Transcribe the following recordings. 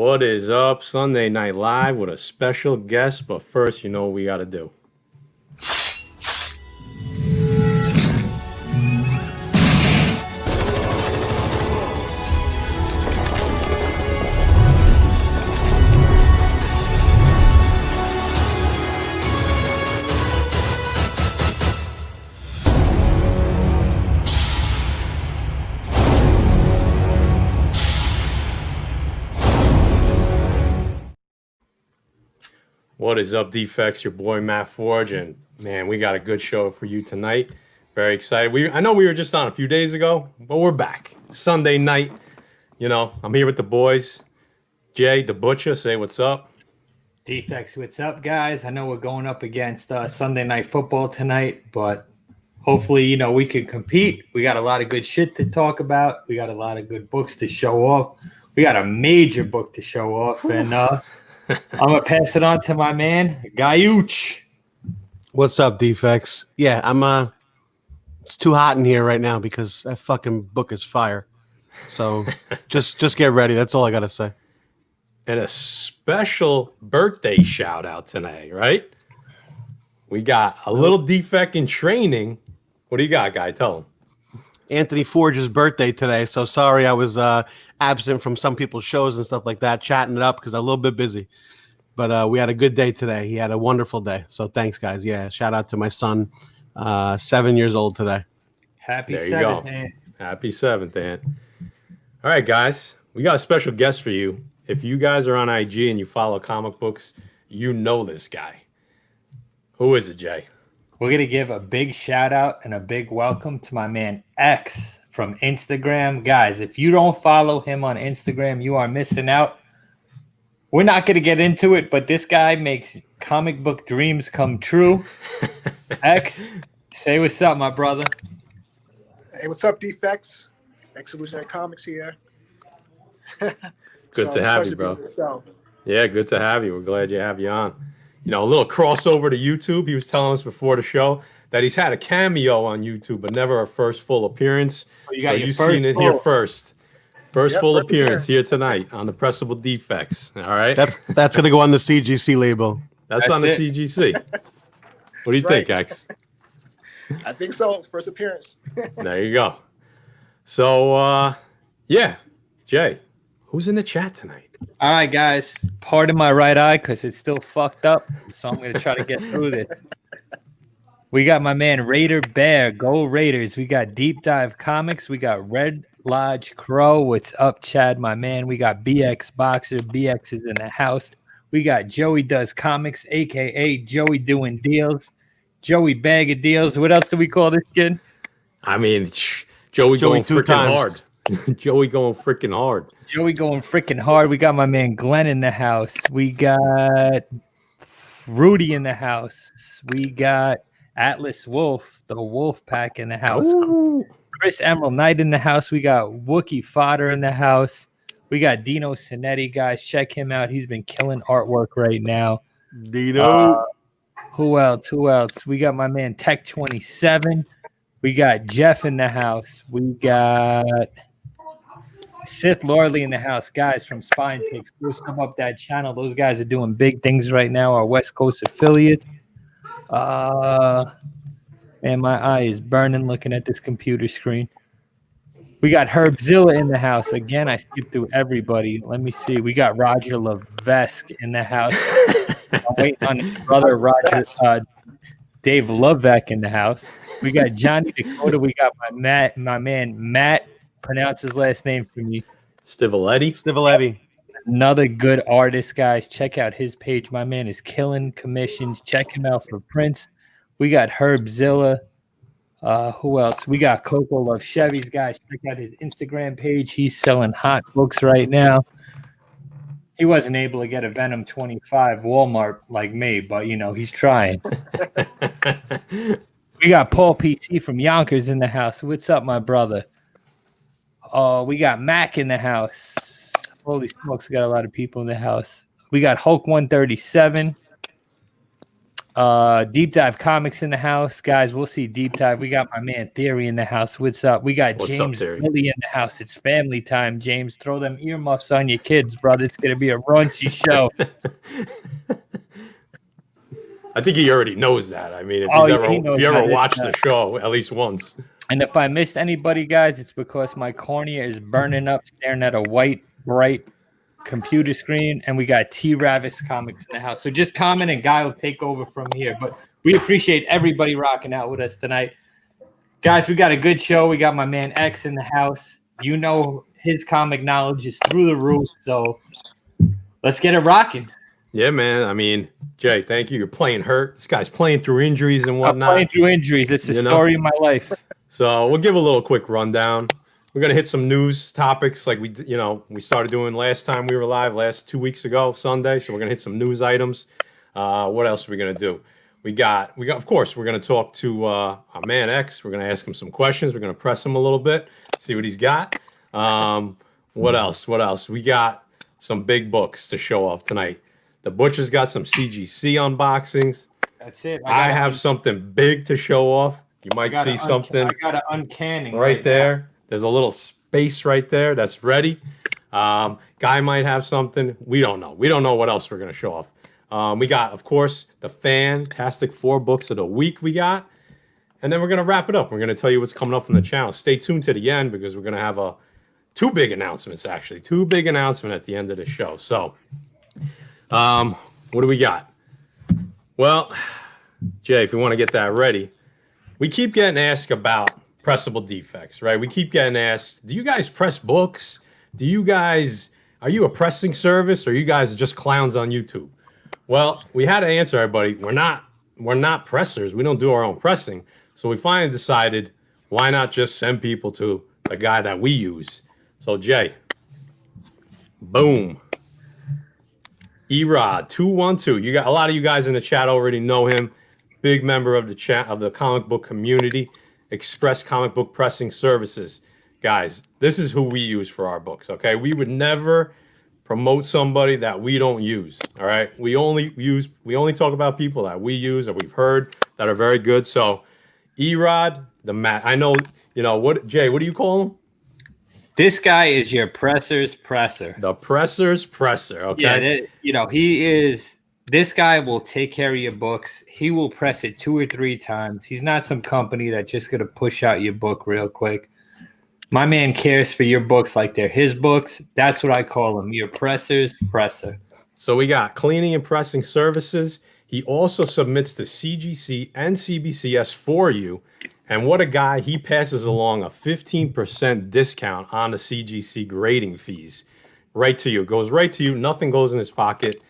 What is up? Sunday Night Live with a special guest, but first, you know what we got to do. What is up, Defects? Your boy Matt Forge, and man, we got a good show for you tonight. Very excited. I know we were just on a few days ago, but we're back. Sunday night, you know, I'm here with the boys. Jay, the Butcher, say what's up. Defects, what's up, guys? I know we're going up against Sunday Night Football tonight, but hopefully, you know, we can compete. We got a lot of good shit to talk about. We got a lot of good books to show off. We got a major book to show off, and I'm going to pass it on to my man, Guyuch. What's up, Defects? Yeah, it's too hot in here right now because that fucking book is fire. So just get ready. That's all I got to say. And a special birthday shout out tonight, right? We got a little defect in training. What do you got, Guy? Tell him. Anthony Forge's birthday today. So sorry I was absent from some people's shows and stuff like that, chatting it up because I'm a little bit busy. But we had a good day today. He had a wonderful day. So thanks, guys. Yeah, shout out to my son, 7 years old today. Happy 7th, Aunt. Happy 7th, Aunt. All right, guys. We got a special guest for you. If you guys are on IG and you follow comic books, you know this guy. Who is it, Jay? We're going to give a big shout out and a big welcome to my man X from Instagram. Guys, if you don't follow him on Instagram, you are missing out. We're not going to get into it, but this guy makes comic book dreams come true. X, say what's up, my brother. Hey, what's up, Defects? Ex.Illusionary Comics here. Good to have you, bro. Yeah, good to have you. We're glad you have you on. You know, a little crossover to YouTube. He was telling us before the show that he's had a cameo on YouTube, but never a first full appearance. So you've seen it here first. First full appearance here tonight on the Pressable Defects. All right. That's gonna go on the CGC label. That's on the CGC. What do you think, X? I think so. First appearance. There you go. So yeah, Jay, who's in the chat tonight? All right, guys. Pardon my right eye because it's still fucked up. So I'm going to try to get through this. We got my man Raider Bear. Go Raiders. We got Deep Dive Comics. We got Red Lodge Crow. What's up, Chad, my man? We got BX Boxer. BX is in the house. We got Joey Does Comics, a.k.a. Joey Doing Deals. Joey Bag of Deals. What else do we call this kid? I mean, Joey going freaking hard. Joey going freaking hard. Joey going freaking hard. We got my man Glenn in the house. We got Rudy in the house. We got Atlas Wolf, the Wolf Pack in the house. Ooh. Chris Emerald Knight in the house. We got Wookie Fodder in the house. We got Dino Cinetti, guys. Check him out. He's been killing artwork right now. Dino. Who else? We got my man Tech 27. We got Jeff in the house. We got Sith Lordly in the house, guys from Spine Takes. Go sum up that channel. Those guys are doing big things right now. Our West Coast affiliates. Man, my eye is burning looking at this computer screen. We got Herbzilla in the house. Again, I skipped through everybody. Let me see. We got Roger Levesque in the house. I'm waiting on his brother Roger, Dave Loveck in the house. We got Johnny Dakota. We got my man Matt. Pronounce his last name for me. Stivoletti. Another good artist, guys. Check out his page. My man is killing commissions. Check him out for prints. We got Herbzilla. Who else? We got Coco Love Chevys, guys. Check out his Instagram page. He's selling hot books right now. He wasn't able to get a Venom 25 Walmart like me, but, you know, he's trying. We got Paul PC from Yonkers in the house. What's up, my brother? We got Mac in the house. Holy smokes, we got a lot of people in the house. We got Hulk 137. Deep Dive Comics in the house. Guys, we'll see Deep Dive. We got my man Theory in the house. What's up? We got What's up, James Theory? Billy in the house. It's family time, James. Throw them earmuffs on your kids, brother. It's going to be a raunchy show. I think he already knows that. I mean, if you ever watched the show at least once. And if I missed anybody, guys, it's because my cornea is burning up staring at a white, bright computer screen. And we got T. Ravis Comics in the house. So just comment and Guy will take over from here. But we appreciate everybody rocking out with us tonight. Guys, we got a good show. We got my man X in the house. You know his comic knowledge is through the roof. So let's get it rocking. Yeah, man. I mean, Jay, thank you. You're playing hurt. This guy's playing through injuries and whatnot. I'm playing through injuries. It's the story of my life. So we'll give a little quick rundown. We're going to hit some news topics like we started doing last time we were live 2 weeks ago, Sunday. So we're going to hit some news items. What else are we going to do? We got, of course, we're going to talk to our man X. We're going to ask him some questions. We're going to press him a little bit, see what he's got. What else? We got some big books to show off tonight. The Butcher's got some CGC unboxings. That's it. I have something big to show off. You might see something. I got an uncanny right there. Now. There's a little space right there that's ready. Guy might have something. We don't know. We don't know what else we're going to show off. We got, of course, the fantastic 4 books of the week we got. And then we're going to wrap it up. We're going to tell you what's coming up from the channel. Stay tuned to the end because we're going to have two big announcements, actually. 2 big announcements at the end of the show. So, what do we got? Well, Jay, if you want to get that ready, we keep getting asked about pressable defects, right? We keep getting asked, do you guys press books? Are you a pressing service or you guys are just clowns on YouTube? Well, we had to answer everybody. We're not pressers. We don't do our own pressing. So we finally decided, why not just send people to the guy that we use? So Jay, boom. Erod 212. You got a lot of you guys in the chat already know him. Big member of the chat of the comic book community. Express Comic Book Pressing Services. Guys, this is who we use for our books, okay? We would never promote somebody that we don't use, all right? We only talk about people that we use or we've heard that are very good. So, Erod, I know, what, Jay, what do you call him? This guy is your presser's presser. The presser's presser, okay? Yeah, this guy will take care of your books. He will press it 2 or 3 times. He's not some company that's just going to push out your book real quick. My man cares for your books like they're his books. That's what I call him, your presser's presser. So we got cleaning and pressing services. He also submits to CGC and CBCS for you. And what a guy, he passes along a 15% discount on the CGC grading fees. Right to you. It goes right to you. Nothing goes in his pocket.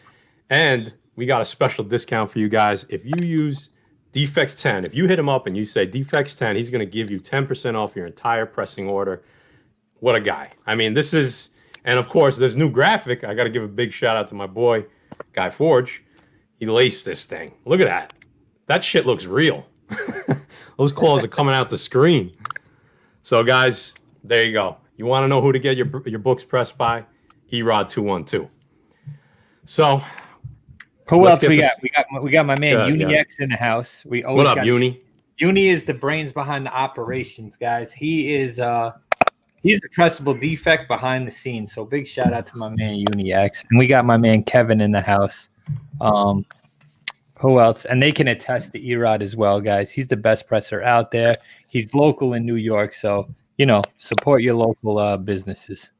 And we got a special discount for you guys. If you use Defects 10, if you hit him up and you say Defects 10, he's going to give you 10% off your entire pressing order. What a guy. I mean, this is, and of course, there's new graphic. I got to give a big shout out to my boy, Guy Forge. He laced this thing. Look at that. That shit looks real. Those claws are coming out the screen. So, guys, there you go. You want to know who to get your books pressed by? Erod 212. So, who else we got? We got my man Uni X in the house. What up, Uni? Uni is the brains behind the operations, guys. He's a pressable defect behind the scenes. So big shout out to my man Uni X. And we got my man Kevin in the house. Who else? And they can attest to Erod as well, guys. He's the best presser out there. He's local in New York, so support your local businesses.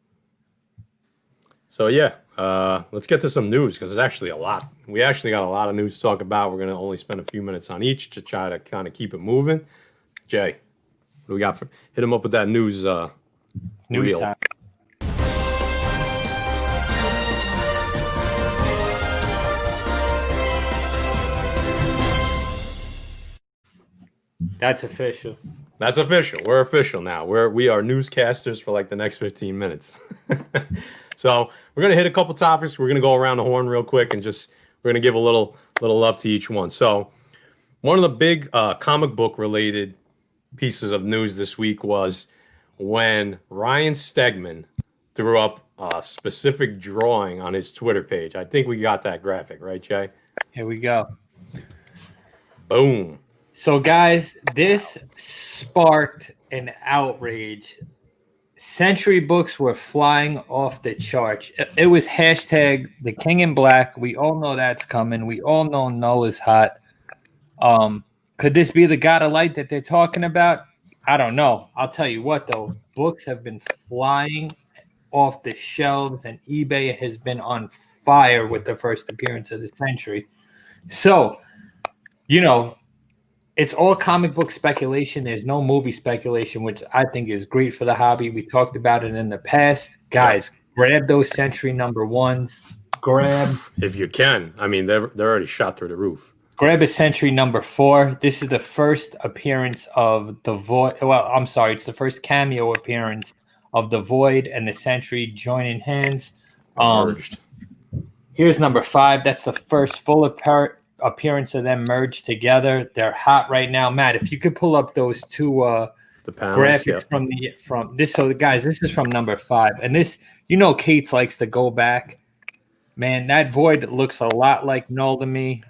So yeah, let's get to some news because there's actually a lot. We actually got a lot of news to talk about. We're going to only spend a few minutes on each to try to kind of keep it moving. Jay, what do we got? Hit him up with that news reel. Time. That's official. That's official. We're official now. We are newscasters for like the next 15 minutes. So we're going to hit a couple topics. We're going to go around the horn real quick and we're going to give a little love to each one. So one of the big comic book related pieces of news this week was when Ryan Stegman threw up a specific drawing on his Twitter page. I think we got that graphic, right, Jay? Here we go. Boom. So, guys, this sparked an outrage. Century books were flying off the charts. It was hashtag the King in Black. We all know that's coming. We all know Null is hot. Could this be the God of Light that they're talking about? I don't know. I'll tell you what, though. Books have been flying off the shelves, and eBay has been on fire with the first appearance of the century. So, it's all comic book speculation. There's no movie speculation, which I think is great for the hobby. We talked about it in the past. Guys, grab those Century #1s. Grab. If you can. I mean, they're already shot through the roof. Grab a Century #4. This is the first appearance of the Void. Well, I'm sorry. It's the first cameo appearance of the Void and the Century joining hands. Merged. Here's #5. That's the first full appearance of them merged together. They're hot right now. Matt, if you could pull up those two the panels, graphics from this. So, guys, this is from #5, and this, Kate's likes to go back. Man, that Void looks a lot like Null to me.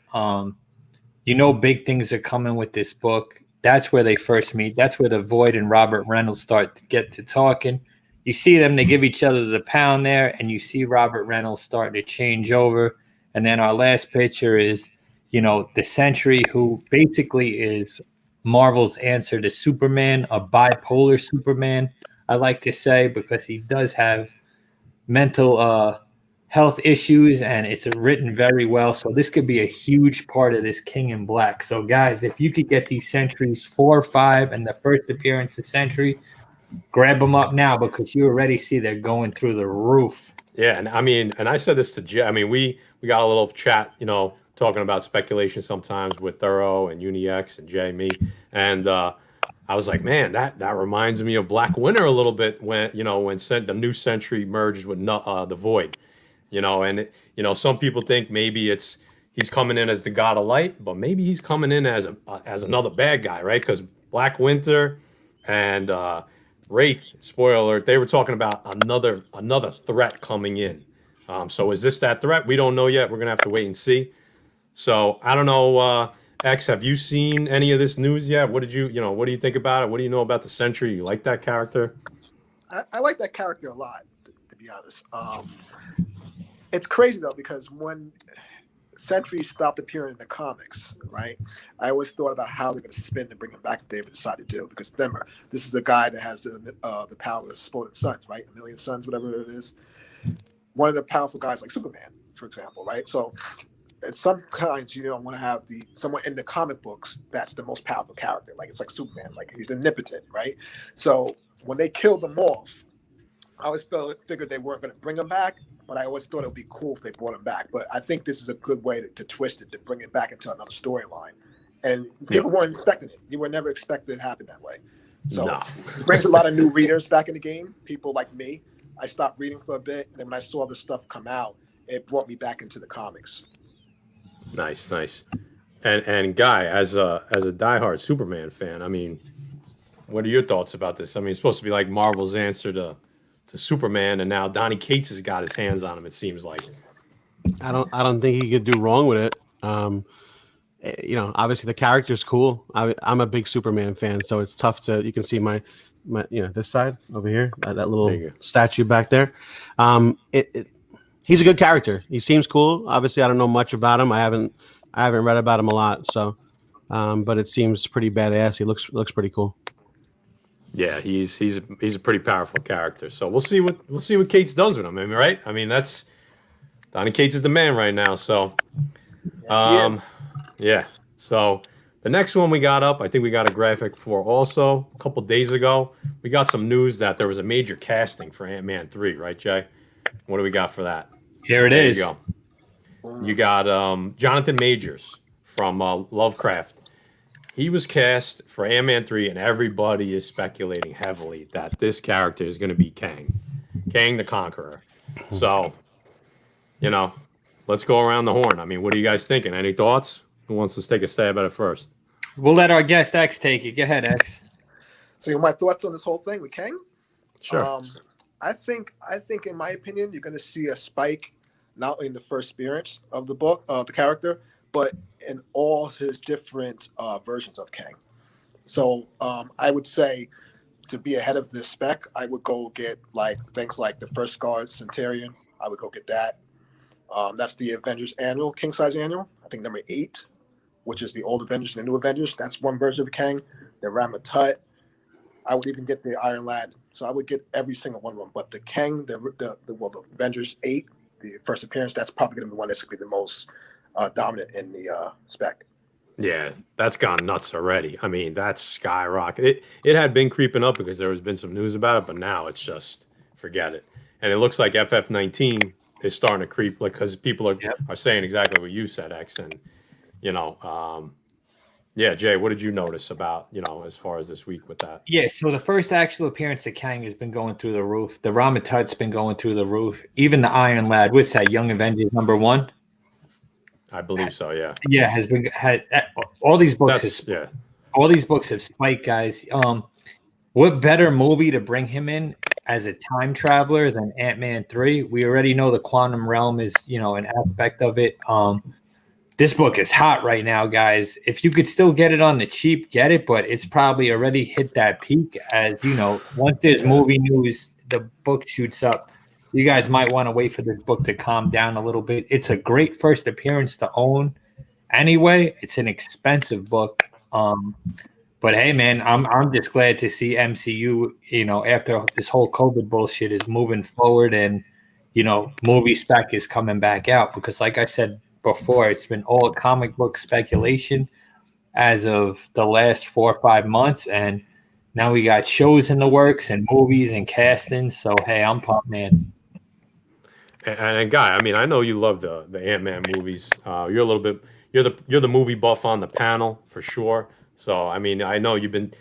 Big things are coming with this book. That's where they first meet. That's where the Void and Robert Reynolds start to get to talking. You see them, they give each other the pound there, and you see Robert Reynolds starting to change over. And then our last picture is, the Century, who basically is Marvel's answer to Superman, a bipolar Superman, I like to say, because he does have mental health issues, and it's written very well. So this could be a huge part of this King in Black. So, guys, if you could get these Centuries 4, 5, and the first appearance of Century, grab them up now, because you already see they're going through the roof. Yeah, and I said this to Jay. I mean, we got a little chat, talking about speculation sometimes with Thorough and UniX and Jay, me, and I was like, man, that reminds me of Black Winter a little bit when the new Century merged with the Void, and some people think maybe he's coming in as the God of Light, but maybe he's coming in as another bad guy, right? Because Black Winter and Wraith, spoiler alert, they were talking about another threat coming in. So is this that threat? We don't know yet. We're gonna have to wait and see. So I don't know. X, have you seen any of this news yet? What did what do you think about it? What do you know about the Century? You like that character? I like that character a lot, to be honest. It's crazy though, because when Century stopped appearing in the comics, right? I always thought about how they're going to spin and bring him back if they ever decide to do. Because remember, this is the guy that has the power of exploding suns, right? A million suns, whatever it is. One of the powerful guys, like Superman, for example, right? So, at some kinds, you don't want to have someone in the comic books that's the most powerful character. Like, it's like Superman, like he's omnipotent, right? So when they killed them off, I always figured they weren't going to bring him back, but I always thought it would be cool if they brought him back. But I think this is a good way to twist it, to bring it back into another storyline. And people weren't expecting it. You were never expected it to happen that way. So it brings a lot of new readers back in the game, people like me. I stopped reading for a bit, and then when I saw this stuff come out, it brought me back into the comics. Nice. And Guy, as a diehard Superman fan, I mean, what are your thoughts about this? I mean, it's supposed to be like Marvel's answer to Superman, and now Donny Cates has got his hands on him. It seems like. I don't think he could do wrong with it. Obviously the character's cool. I'm a big Superman fan, so it's tough to. You can see my this side over here, that little statue back there. He's a good character. He seems cool. Obviously, I don't know much about him. I haven't read about him a lot. So, but it seems pretty badass. He looks pretty cool. Yeah, he's a pretty powerful character. So we'll see what Cates does with him. I mean, right? I mean, that's Donny Cates is the man right now. So, yeah. So the next one we got up, I think we got a graphic for also a couple days ago. We got some news that there was a major casting for Ant-Man 3, right, Jay? What do we got for that? Here it is. You go. You got Jonathan Majors from Lovecraft. He was cast for Ant-Man 3, and everybody is speculating heavily that this character is going to be Kang the Conqueror. So, let's go around the horn. I mean, what are you guys thinking? Any thoughts? Who wants to take a stab at it first? We'll let our guest X take it. Go ahead, X. So, my thoughts on this whole thing with Kang? Sure. I think, in my opinion, you're going to see a spike not only in the first appearance of the book, the character, but in all his different versions of Kang. So I would say to be ahead of the spec, I would go get like things like the First Guard Centurion. I would go get that. That's the Avengers annual, king size annual. I think number 8, which is the old Avengers and the new Avengers. That's one version of Kang. The Ramatut. I would even get the Iron Lad. So I would get every single one of them. But the Kang, the Avengers 8, the first appearance, that's probably going to be the one that's going to be the most dominant in the spec. Yeah, that's gone nuts already. I mean, that's skyrocketed. It had been creeping up because there has been some news about it, but now it's just forget it. And it looks like FF19 is starting to creep, like because people are saying exactly what you said, X. And yeah, Jay, what did you notice about as far as this week with that? Yeah, so the first actual appearance of Kang has been going through the roof. The Ramatut's been going through the roof. Even the Iron Lad, what's that? Young Avengers #1. I believe so. Yeah. Yeah, had all these books. All these books have spiked, guys. What better movie to bring him in as a time traveler than Ant-Man 3? We already know the quantum realm is an aspect of it. This book is hot right now, guys. If you could still get it on the cheap, get it. But it's probably already hit that peak. As once there's movie news, the book shoots up. You guys might want to wait for this book to calm down a little bit. It's a great first appearance to own. Anyway, it's an expensive book. But hey, man, I'm just glad to see MCU, after this whole COVID bullshit is moving forward and, movie spec is coming back out. Because like I said before, it's been all comic book speculation as of the last 4 or 5 months. And now we got shows in the works and movies and castings. So, hey, I'm pumped, man. And Guy, I mean, I know you love the Ant-Man movies. You're the movie buff on the panel for sure. So I mean, I know you've been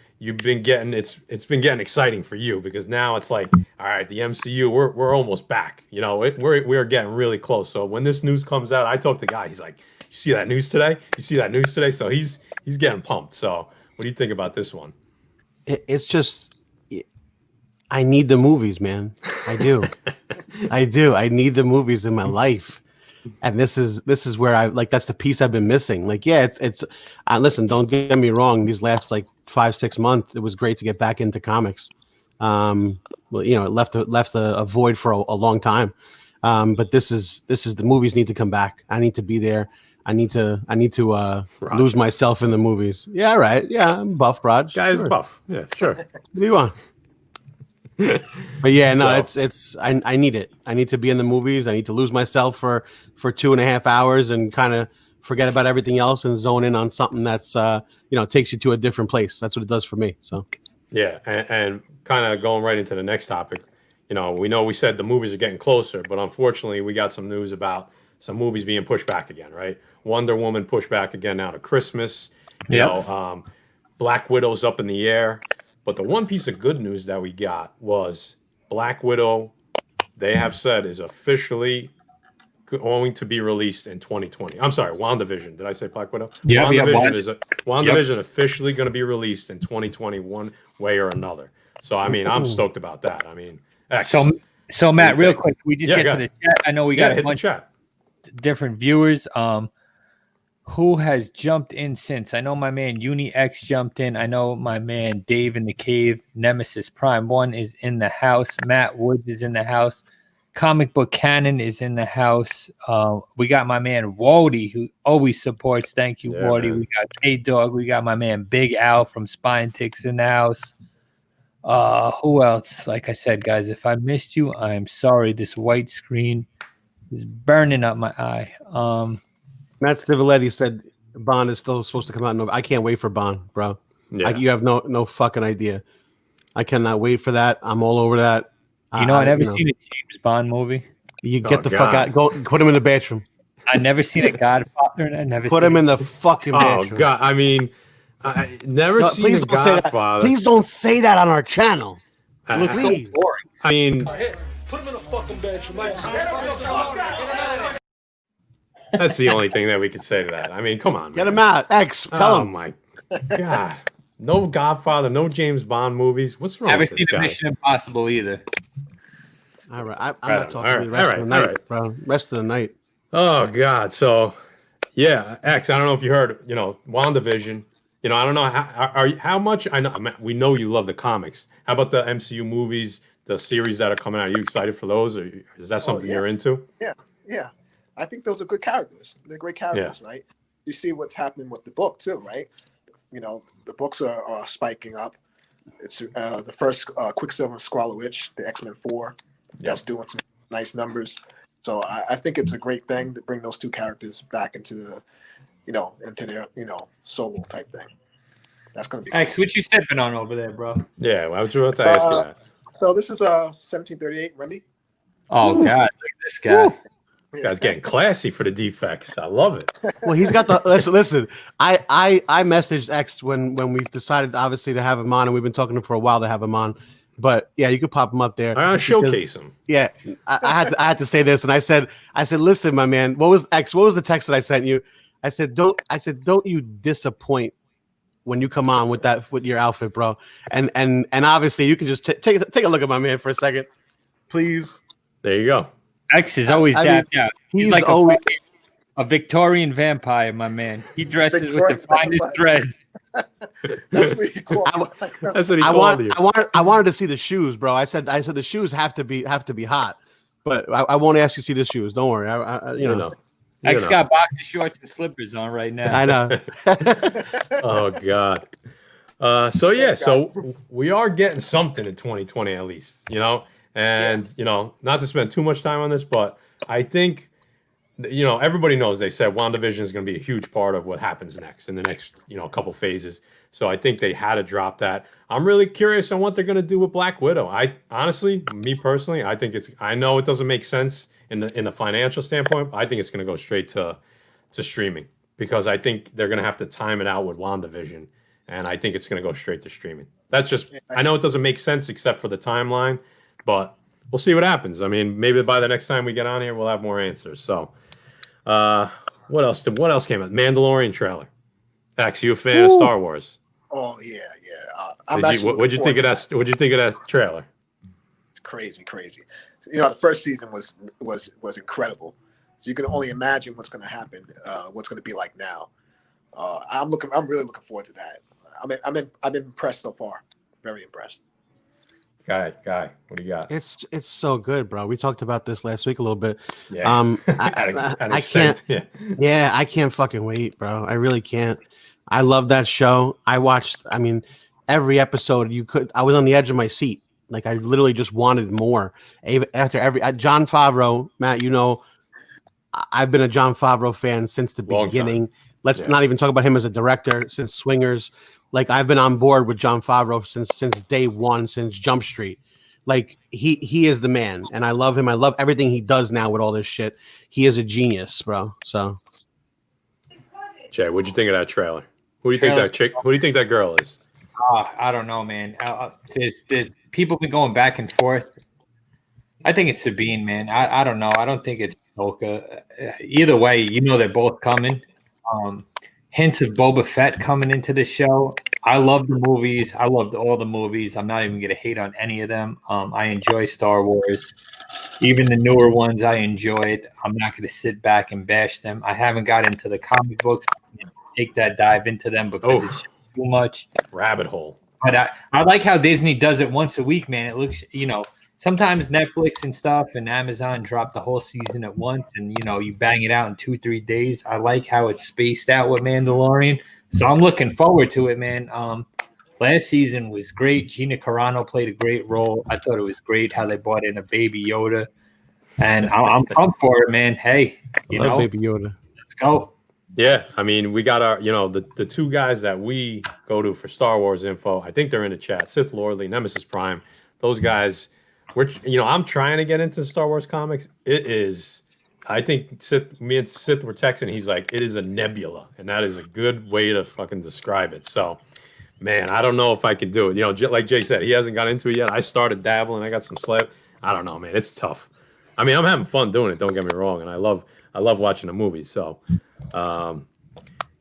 getting it's been getting exciting for you because now it's like, all right, the MCU, we're almost back. We're getting really close. So when this news comes out, I talked to Guy. He's like, you see that news today? You see that news today? So he's getting pumped. So what do you think about this one? It's just, I need the movies, man. I do. I do. I need the movies in my life. And this is where that's the piece I've been missing. Like, yeah, it's listen, don't get me wrong. These last 5-6 months, it was great to get back into comics. Well, it left a void for a long time. But this is the movies need to come back. I need to be there. I need to lose myself in the movies. Yeah, right. Yeah, I'm buff, Raj. Guy is buff. Yeah, sure. What do you want? But yeah, no, I need it. I need to be in the movies. I need to lose myself for 2.5 hours and kind of forget about everything else and zone in on something that's takes you to a different place. That's what it does for me. So yeah, and kind of going right into the next topic. We said the movies are getting closer, but unfortunately, we got some news about some movies being pushed back again. Right, Wonder Woman pushed back again now to Christmas. Black Widow's up in the air. But the one piece of good news that we got was Black Widow, they have said, is officially going to be released in 2020. I'm sorry, WandaVision. Did I say Black Widow? Yeah, WandaVision officially going to be released in 2020 one way or another. So, I mean, I'm stoked about that. I mean, So Matt, real quick, we just get to the chat. I know we got a bunch of different viewers. Who has jumped in since? I know my man UniX jumped in. I know my man Dave in the Cave, Nemesis Prime 1 is in the house. Matt Woods is in the house. Comic Book Canon is in the house. We got my man Wody, who always supports. Thank you, Wody. Man. We got K-Dog. We got my man Big Al from Spine Ticks in the house. Who else? Like I said, guys, if I missed you, I'm sorry. This white screen is burning up my eye. Matt Stivoletti said Bond is still supposed to come out. I can't wait for Bond, bro. Yeah. You have no fucking idea. I cannot wait for that. I'm all over that. I never seen a James Bond movie. You get the fuck out. Go put him in the bathroom. I never seen a Godfather, and I never put him in the fucking bathroom. Oh God! I mean, I never seen a Godfather. Please don't say that on our channel. Looks so boring. I mean, put him in the fucking bathroom. That's the only thing that we could say to that. I mean, come on, man. Get him out. X, tell him. Oh, my God. No Godfather, no James Bond movies. What's wrong with this guy? Never seen Mission Impossible either. All right. I'm not talking to you the rest of the night, bro. Rest of the night. Oh, God. So, Yeah, X. I don't know if you heard. WandaVision. I don't know how much. I know. I mean, we know you love the comics. How about the MCU movies, the series that are coming out? Are you excited for those, or is that something you're into? Yeah. I think those are good characters. They're great characters, right? You see what's happening with the book too, right? The books are spiking up. It's the first Quicksilver and Scarlet Witch, the X-Men 4. That's doing some nice numbers. So I think it's a great thing to bring those two characters back into the, into their, solo type thing. That's going to be X, what you sipping on over there, bro? Yeah, I was about to ask you that. So this is 1738 Remy. Oh, God, look at this guy. Woo. Guy's getting classy for the defects. I love it. Well, he's got the listen. I messaged X when we decided obviously to have him on, and we've been talking to him for a while to have him on. But yeah, you could pop him up there. I want to showcase him. Yeah, I had to say this, and I said, listen, my man, what was the text that I sent you? I said, don't you disappoint when you come on with your outfit, bro. And obviously you can just take a look at my man for a second, please. There you go. X is always dapped out. He's like always a Victorian vampire, my man. He dresses with the finest threads. That's what he called. That's what he called you. I wanted to see the shoes, bro. I said the shoes have to be hot, but I won't ask you to see the shoes. Don't worry. You know. X got boxer shorts and slippers on right now. I know. Oh God. So we are getting something in 2020 at least, and not to spend too much time on this, but I think everybody knows they said WandaVision is going to be a huge part of what happens next in the next couple phases. So I think they had to drop that. I'm really curious on what they're going to do with Black Widow. I honestly, me personally, I know it doesn't make sense in the financial standpoint. But I think it's going to go straight to streaming because I think they're going to have to time it out with WandaVision, and I think it's going to go straight to streaming. That's just I know it doesn't make sense except for the timeline, but we'll see what happens. I mean, maybe by the next time we get on here, we'll have more answers. So, what else came out? Mandalorian trailer. Max, you a fan of Star Wars? Oh yeah. What'd you think of that? What'd you think of that trailer? It's crazy. The first season was incredible. So you can only imagine what's going to happen, what's going to be like now. I'm really looking forward to that. I'm impressed so far. Very impressed. Guy, what do you got? It's so good, bro. We talked about this last week a little bit. Yeah. I can't. Yeah, I can't fucking wait, bro. I really can't. I love that show. I watched. I mean, every episode I was on the edge of my seat. Like I literally just wanted more. Even after Jon Favreau, Matt, I've been a Jon Favreau fan since the beginning. Let's not even talk about him as a director since Swingers. Like I've been on board with Jon Favreau since day one, since Jump Street. Like he is the man, and I love him. I love everything he does now with all this shit. He is a genius, bro. So, Jay, what'd you think of that trailer? Who do you think that chick? Who do you think that girl is? I don't know, man. There's people been going back and forth. I think it's Sabine, man. I don't know. I don't think it's Polka. Either way, they're both coming. Hints of Boba Fett coming into the show. I love the movies. I loved all the movies. I'm not even going to hate on any of them. I enjoy Star Wars. Even the newer ones I enjoyed. I'm not going to sit back and bash them. I haven't got into the comic books. I can't take that dive into them because it's too much. Rabbit hole. But I like how Disney does it once a week, man. It looks, sometimes Netflix and stuff and Amazon drop the whole season at once and, you bang it out in 2-3 days. I like how it's spaced out with Mandalorian. So I'm looking forward to it, man. Last season was great. Gina Carano played a great role. I thought it was great how they brought in a Baby Yoda. And I'm pumped for it, man. Hey, Baby Yoda. Let's go. Yeah, I mean, we got our, the two guys that we go to for Star Wars info. I think they're in the chat. Sith Lordly, Nemesis Prime. Those guys, I'm trying to get into Star Wars comics. It is, I think me and Sith were texting. He's like, it is a nebula, and that is a good way to fucking describe it. So, man, I don't know if I can do it. Like Jay said, he hasn't got into it yet. I started dabbling. I got some slip. I don't know, man. It's tough. I mean, I'm having fun doing it. Don't get me wrong, and I love watching the movies. So, the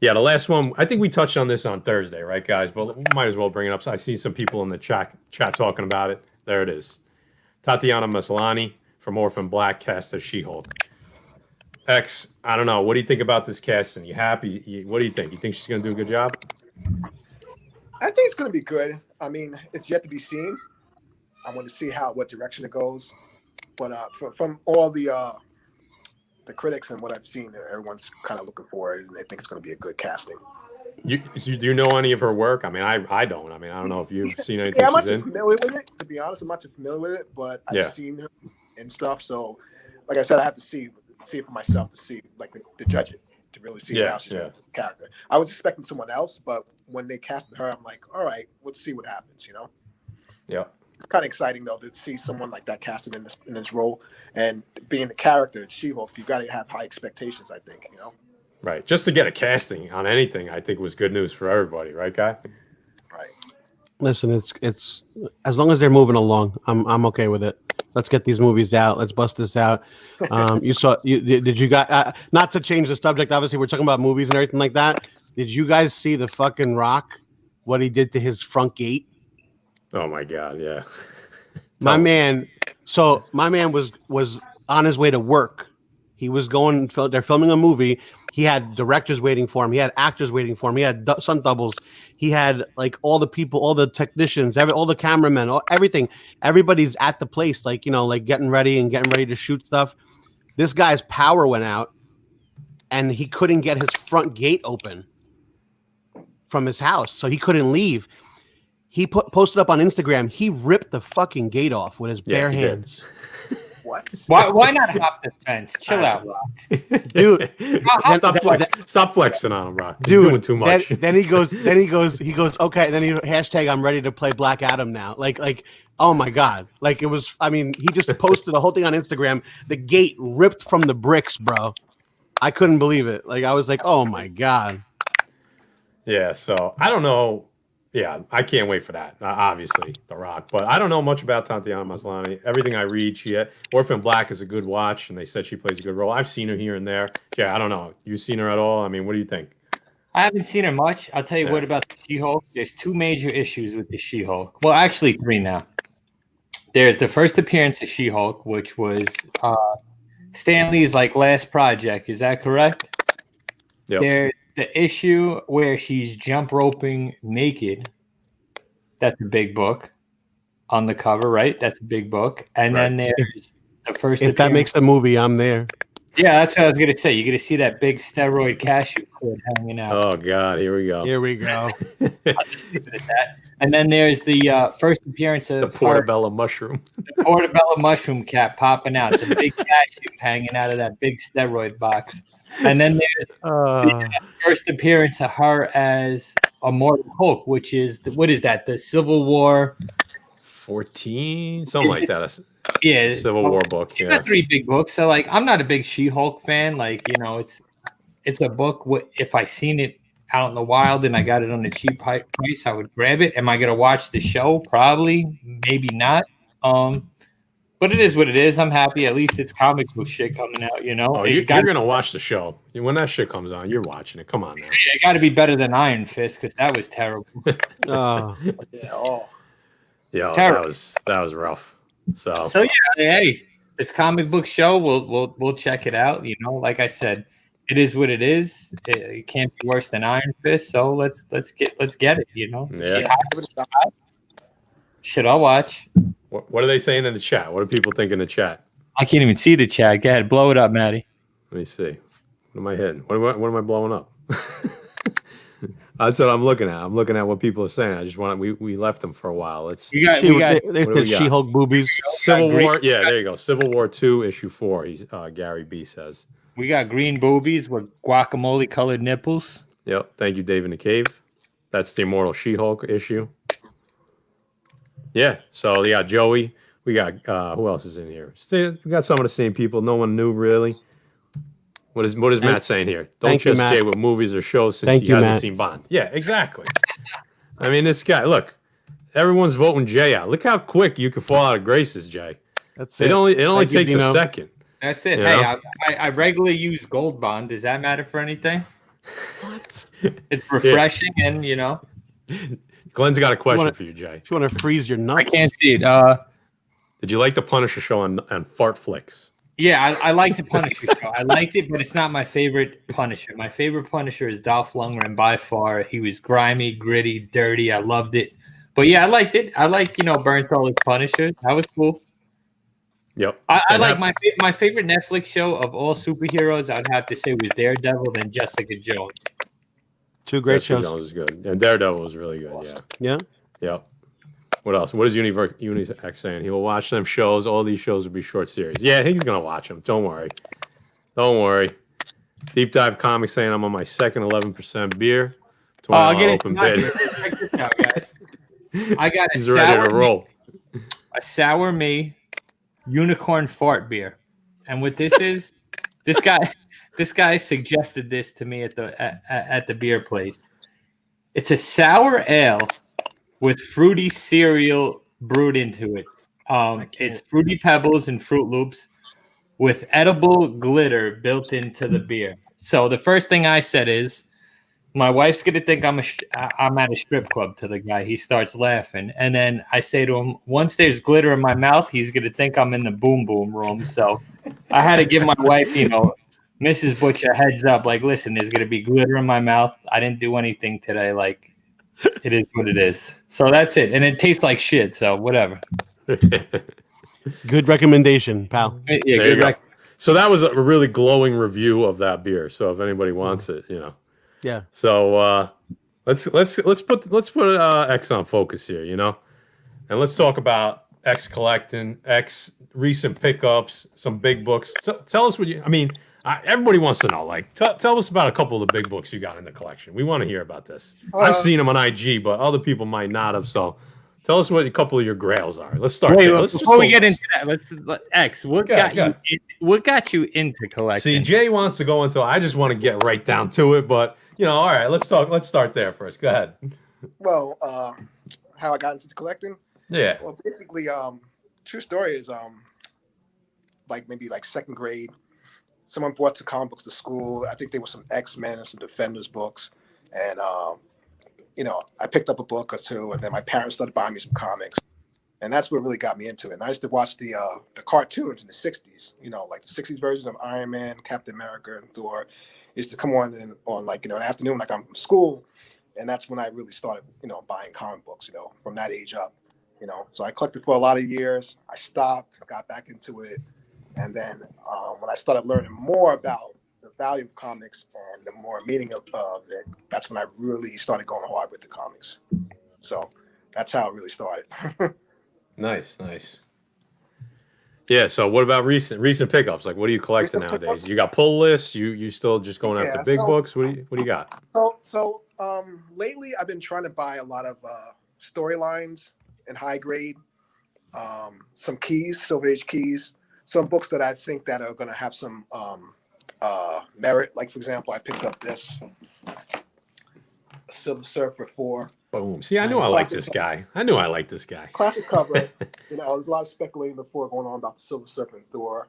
last one, I think we touched on this on Thursday, right, guys? But we might as well bring it up. So I see some people in the chat talking about it. There it is. Tatiana Maslany from Orphan Black cast as She-Hulk. X, I don't know. What do you think about this casting? You happy? What do you think? You think she's going to do a good job? I think it's going to be good. I mean, it's yet to be seen. I want to see what direction it goes. But from all the critics and what I've seen, everyone's kind of looking for it, and they think it's going to be a good casting. Do you know any of her work? I mean, I don't. I mean, I don't know if you've seen anything Yeah, I'm not she's too in. familiar with it. To be honest, I'm not too familiar with it, but I've Yeah. seen her and stuff. So, like I said, I have to see it for myself to see, like, to judge it, to really see how she's going to character. I was expecting someone else, but when they casted her, I'm like, all right, let's see what happens. You know? Yeah. It's kind of exciting though to see someone like that casted in this role, and being the character She-Hulk, you got to have high expectations. I think, you know. Right. Just to get a casting on anything, I think was good news for everybody, right, Guy? Right. Listen, it's as long as they're moving along, I'm okay with it. Let's get these movies out. Let's bust this out. Did you guys, not to change the subject, obviously we're talking about movies and everything like that. Did you guys see the fucking Rock, what he did to his front gate? Oh my God, yeah. My man was on his way to work. He was going, they're filming a movie. He had directors waiting for him. He had actors waiting for him. He had stunt doubles. He had like all the people, all the technicians, all the cameramen, everything. Everybody's at the place, like, you know, like getting ready to shoot stuff. This guy's power went out and he couldn't get his front gate open from his house. So he couldn't leave. He posted up on Instagram. He ripped the fucking gate off with his bare hands. What? Why not hop the fence? Chill out, Rock. Dude. Stop flexing on him, Rock. Dude, You're doing too much. Then he goes, okay. Then he hashtag I'm ready to play Black Adam now. Like, oh my God. Like it was, I mean, he just posted the whole thing on Instagram. The gate ripped from the bricks, bro. I couldn't believe it. Like, I was like, oh my God. Yeah, so I don't know. Yeah, I can't wait for that. Obviously, The Rock, but I don't know much about Tatiana Maslany. Everything I read, Orphan Black is a good watch, and they said she plays a good role. I've seen her here and there. Yeah, I don't know. You seen her at all? I mean, what do you think? I haven't seen her much. I'll tell you what about the She-Hulk. There's two major issues with the She-Hulk. Well, actually, three now. There's the first appearance of She-Hulk, which was Stan Lee's last project. Is that correct? Yep. There's the issue where she's jump roping naked. That's a big book on the cover, right? That's a big book. And then there's the first. If that makes the movie, I'm there. Yeah, that's what I was going to say. You're going to see that big steroid cashew cord hanging out. Oh, God. Here we go. Here we go. I'll just leave it at that. And then there's the first appearance of the portobello mushroom. The portobello mushroom cap popping out. The big cashew hanging out of that big steroid box. And then there's the first appearance of her as Immortal Hulk, which is, what is that? The Civil War 14? Something like that. Yeah. Civil War book. She got three big books. So, I'm not a big She-Hulk fan. It's a book. If I seen it out in the wild and I got it on a cheap price, I would grab it. Am I going to watch the show? Probably. Maybe not. But it is what it is. I'm happy. At least it's comic book shit coming out, you know? Oh, you're going to watch the show. When that shit comes on, you're watching it. Come on now. It got to be better than Iron Fist because that was terrible. Yeah, terrible. that was rough. So yeah, hey, it's comic book show. We'll check it out. You know, like I said, it is what it is. It can't be worse than Iron Fist. So let's get it. You know. Yeah. Should I watch? What are they saying in the chat? What do people think in the chat? I can't even see the chat. Go ahead, blow it up, Maddie. Let me see. What am I hitting? What am I blowing up? That's what I'm looking at. I'm looking at what people are saying. I just want we left them for a while. They said She-Hulk boobies. Civil War. Yeah, there you go. Civil War 2, issue 4. Gary B says we got green boobies with guacamole colored nipples. Yep. Thank you, Dave in the Cave. That's the Immortal She-Hulk issue. Yeah. So yeah, Joey. We got who else is in here? We got some of the same people. No one new really. What is Matt saying here? Don't trust Jay with movies or shows since he hasn't seen Bond. Yeah, exactly. I mean, this guy. Look, everyone's voting Jay out. Look how quick you can fall out of graces, Jay. That's it. It only takes a second. That's it. Hey, I regularly use Gold Bond. Does that matter for anything? What? It's refreshing, and you know. Glenn's got a question for you, Jay. If you want to freeze your nuts, I can't see it. Did you like the Punisher show on Fart Flicks? Yeah, I like the Punisher show. I liked it, but it's not my favorite Punisher. My favorite Punisher is Dolph Lundgren by far. He was grimy, gritty, dirty. I loved it. But yeah, I liked it. I like, Bernthal as Punisher. That was cool. Yep. I like my favorite Netflix show of all superheroes. I'd have to say was Daredevil, then Jessica Jones. Two great Jessica shows. Jones was good. And Daredevil was really good. Awesome. Yeah. Yep. What else? What is Universe saying? He will watch them shows. All these shows will be short series. Yeah, he's gonna watch them. Don't worry. Don't worry. Deep Dive Comics saying I'm on my second 11% beer. I'll get open bid. Check this out, guys. I got He's ready to roll. A sour me unicorn fart beer. And what this is, this guy suggested this to me at the beer place. It's a sour ale with fruity cereal brewed into it. It's Fruity Pebbles and Fruit Loops with edible glitter built into the beer. So the first thing I said is, my wife's gonna think I'm at a strip club to the guy. He starts laughing, and then I say to him, once there's glitter in my mouth, he's gonna think I'm in the boom boom room. So I had to give my wife, Mrs. Butch, a heads up. Like, listen, there's gonna be glitter in my mouth. I didn't do anything today. Like, it is what it is. So that's it, and it tastes like shit. So whatever. Good recommendation, pal. Yeah, There you good. go. So that was a really glowing review of that beer. So if anybody wants it, Yeah. So let's put X on focus here, and let's talk about X collecting, X recent pickups, some big books. Tell us what everybody wants to know. Like, tell us about a couple of the big books you got in the collection. We want to hear about this. I've seen them on IG, but other people might not have. So tell us what a couple of your grails are. Let's start. Wait, there. before we get into that, X, what got you into collecting? See, Jay wants to go into. I just want to get right down to it, but. All right, let's start there first. Go ahead. Well, how I got into collecting? Yeah. Well, basically, true story is maybe second grade. Someone brought some comic books to school. I think there were some X-Men and some Defenders books, and I picked up a book or two, and then my parents started buying me some comics, and that's what really got me into it. And I used to watch the cartoons in the '60s. Like the '60s version of Iron Man, Captain America, and Thor. Used to come on in the afternoon, like I'm from school, and that's when I really started, buying comic books, from that age up, So I collected for a lot of years. I stopped, got back into it, and then when I started learning more about the value of comics and the more meaning of it, that's when I really started going hard with the comics. So that's how it really started. Nice. Yeah. So what about recent pickups? Like, what are you collecting nowadays? You got pull lists? You still just going after big books? What do you got? So lately I've been trying to buy a lot of storylines in high grade, some keys, Silver Age keys, some books that I think that are going to have some merit. Like, for example, I picked up this Silver Surfer 4. Boom. See, I knew I liked this guy. Classic cover. There's a lot of speculating before going on about the Silver Surfer and Thor.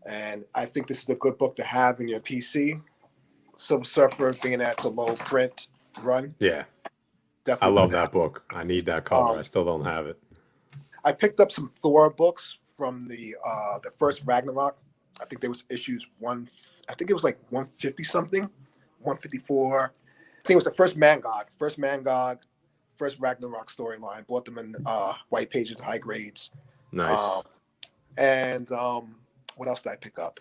And I think this is a good book to have in your PC. Silver Surfer being at a low print run. Yeah. Definitely. I love that book. I need that cover. I still don't have it. I picked up some Thor books from the first Ragnarok. I think there was issues 150 something, 154. I think it was the first Mangog, first Ragnarok storyline. Bought them in white pages, high grades. Nice. And what else did I pick up?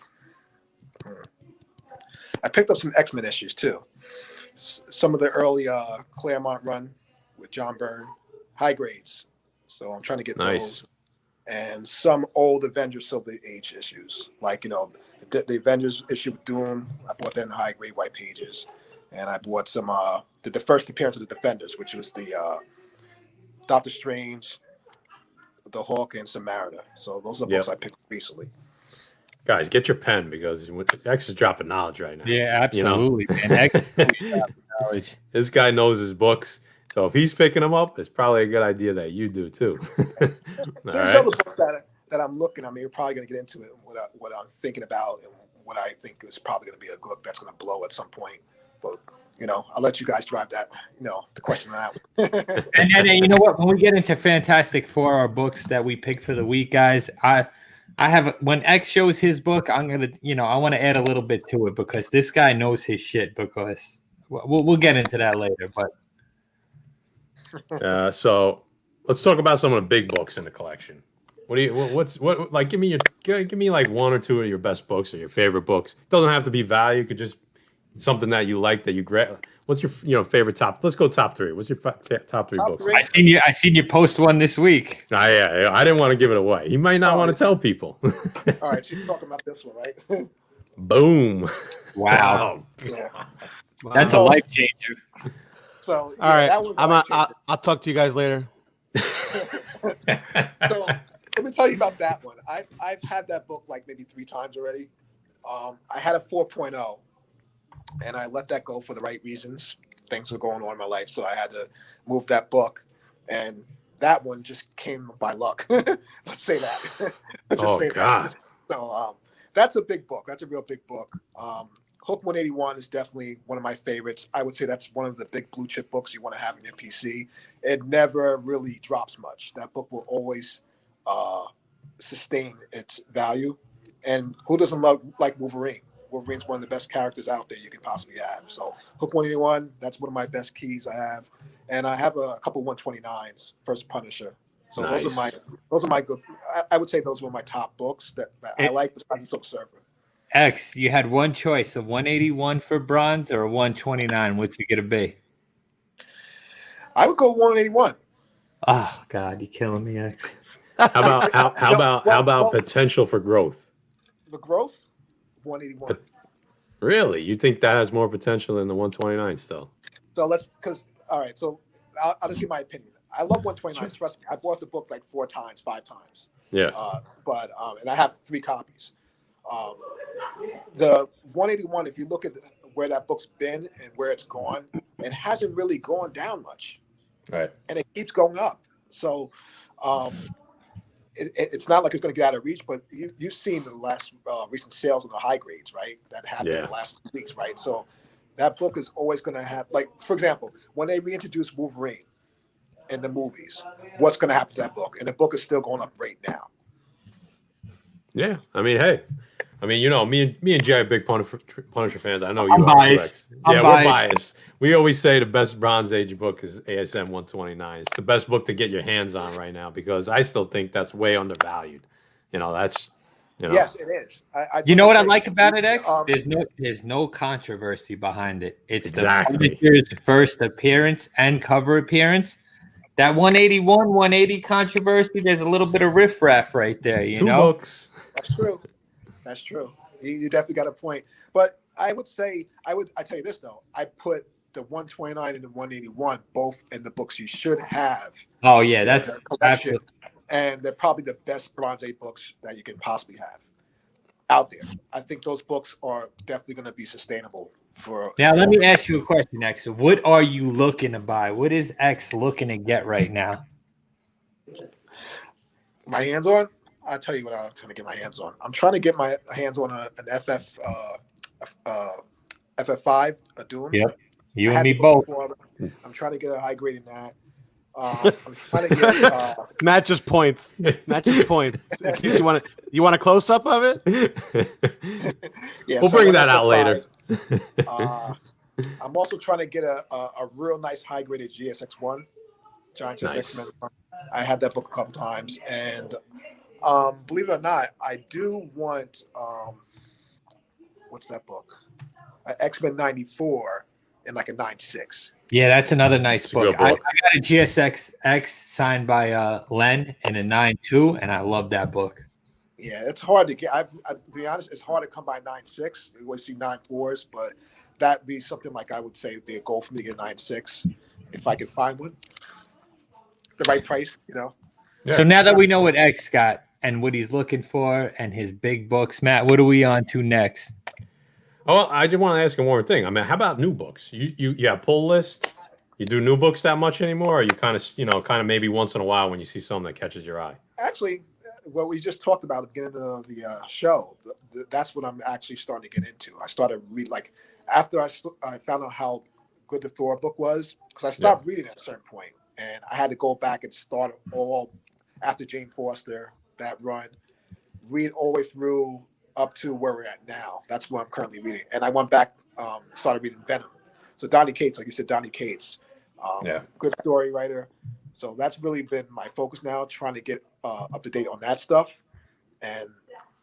I picked up some X-Men issues too. Some of the early Claremont run with John Byrne, high grades. So I'm trying to get those. And some old Avengers Silver Age issues, like the Avengers issue with Doom. I bought that in high grade white pages, and I bought some the first appearance of the Defenders, which was the Doctor Strange, the Hulk, and Samaritan. So those are the books I picked up recently. Guys, get your pen because X is dropping knowledge right now. Yeah, absolutely, man. X is dropping knowledge. This guy knows his books. So if he's picking them up, it's probably a good idea that you do too. There's other books that I'm looking. We're probably going to get into it. What I'm thinking about and what I think is probably going to be a book that's going to blow at some point. But I'll let you guys drive that. The question on that one. And you know what? When we get into Fantastic Four, our books that we pick for the week, guys, I have when X shows his book, I'm gonna, I want to add a little bit to it because this guy knows his shit. Because we'll get into that later. But So let's talk about some of the big books in the collection. Like give me like one or two of your best books or your favorite books. It doesn't have to be value. It could just something that you like that you grab. What's your favorite top? Let's go top three. What's your top three books? three? I seen you post one this week. Yeah, I didn't want to give it away. You might not want to tell people. All right, so you're talking about this one, right? Boom. Wow. Yeah. That's a life changer. So All right, that was a life changer. I'll talk to you guys later. So let me tell you about that one. I've had that book like maybe 3 times already. I had a 4.0, and I let that go for the right reasons. Things were going on in my life, so I had to move that book, and that one just came by luck. Let's say that. God. So that's a big book. That's a real big book. Hook 181 is definitely one of my favorites. I would say that's one of the big blue chip books you want to have in your PC. It never really drops much. That book will always sustain its value. And who doesn't like Wolverine? Wolverine's one of the best characters out there you could possibly have. So Hook 181, that's one of my best keys I have. And I have a couple 129s, First Punisher. So Nice. those are my good. I would say those were my top books that I like besides Silk Surfer. X, you had one choice: a 181 for bronze or a 129. What's it gonna be? I would go 181. Oh God, you're killing me, X. How about potential for growth? The growth, 181. Really? You think that has more potential than the 129 still? So all right. So I'll just give my opinion. I love 129. Trust me, I bought the book like 4 times, 5 times. Yeah. And I have 3 copies. The 181, if you look at where that book's been and where it's gone, it hasn't really gone down much. Right. And it keeps going up. So it's not like it's going to get out of reach, but you've seen the last recent sales on the high grades, right? That happened in the last 2 weeks, right? So that book is always going to have, like, for example, when they reintroduce Wolverine in the movies, what's going to happen to that book? And the book is still going up right now. Yeah. I mean, hey. I mean, me and Jay are big Punisher fans. I know you I'm are. biased. We're biased. We always say the best Bronze Age book is ASM 129. It's the best book to get your hands on right now because I still think that's way undervalued. Yes, it is. You know what I like about it, X? There's no controversy behind it. It's exactly the Punisher's first appearance and cover appearance. That 181, 180 controversy, there's a little bit of riffraff right there, you 2 know? books. That's true. That's true. You definitely got a point. But I would say, I tell you this, though. I put the 129 and the 181 both in the books you should have. Oh, yeah, that's absolutely. And they're probably the best Bronze Age books that you can possibly have out there. I think those books are definitely going to be sustainable for. Now, let me ask you a question, X. What are you looking to buy? What is X looking to get right now? My hands on? I'll tell you what I'm trying to get my hands on. I'm trying to get my hands on an FF5, a Doom. Yep. You and me both. I'm trying to get a high grade in that. I'm trying to get matches points. Matches points. In case you want a close up of it? Yeah, we'll bring that out later. I'm also trying to get a real nice high graded GSX1, Giants X-Men. I had that book a couple times, and believe it or not, I do want what's that book? X-Men 94 in like a 96. Yeah, that's another nice book. I got a GSX signed by Len in a 9.2, and I love that book. Yeah, it's hard to get. To be honest, it's hard to come by 9.6. You always see 9.4s, but that'd be something like I would say would be a goal for me to get 9.6 if I could find one. The right price, Yeah. So now that we know what X got and what he's looking for and his big books, Matt, what are we on to next? Oh, I just want to ask you one more thing. I mean, how about new books? You have pull list. You do new books that much anymore? Or you kind of maybe once in a while when you see something that catches your eye? Actually, what we just talked about at the beginning of the show, that's what I'm actually starting to get into. I started after I found out how good the Thor book was, because I stopped reading at a certain point, and I had to go back and start all after Jane Foster, that run. read all the way through up to where we're at now. That's what I'm currently reading. And I went back, started reading Venom. So Donny Cates, like you said, Donny Cates, good story writer. So that's really been my focus now, trying to get up to date on that stuff. And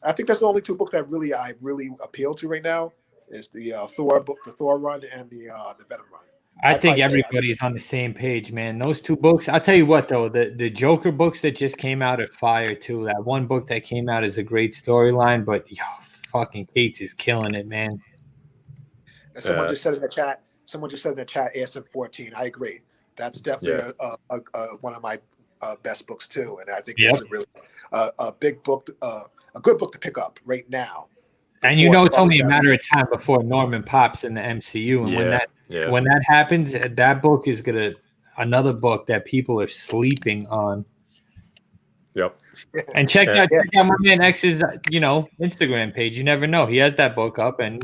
I think that's the only two books that I really appeal to right now is the Thor book, the Thor run, and the Venom run. I think everybody's on the same page, man. Those two books. I'll tell you what, though, the Joker books that just came out are fire too. That one book that came out is a great storyline, but fucking Cates is killing it, man. And someone just said in the chat. ASM14. I agree. That's definitely one of my best books too, and I think it's a really a big book, a good book to pick up right now. And it's only a matter of time before Norman pops in the MCU, and when that happens, that book is another book that people are sleeping on. Yep. And check out my man X's Instagram page. You never know, he has that book up, and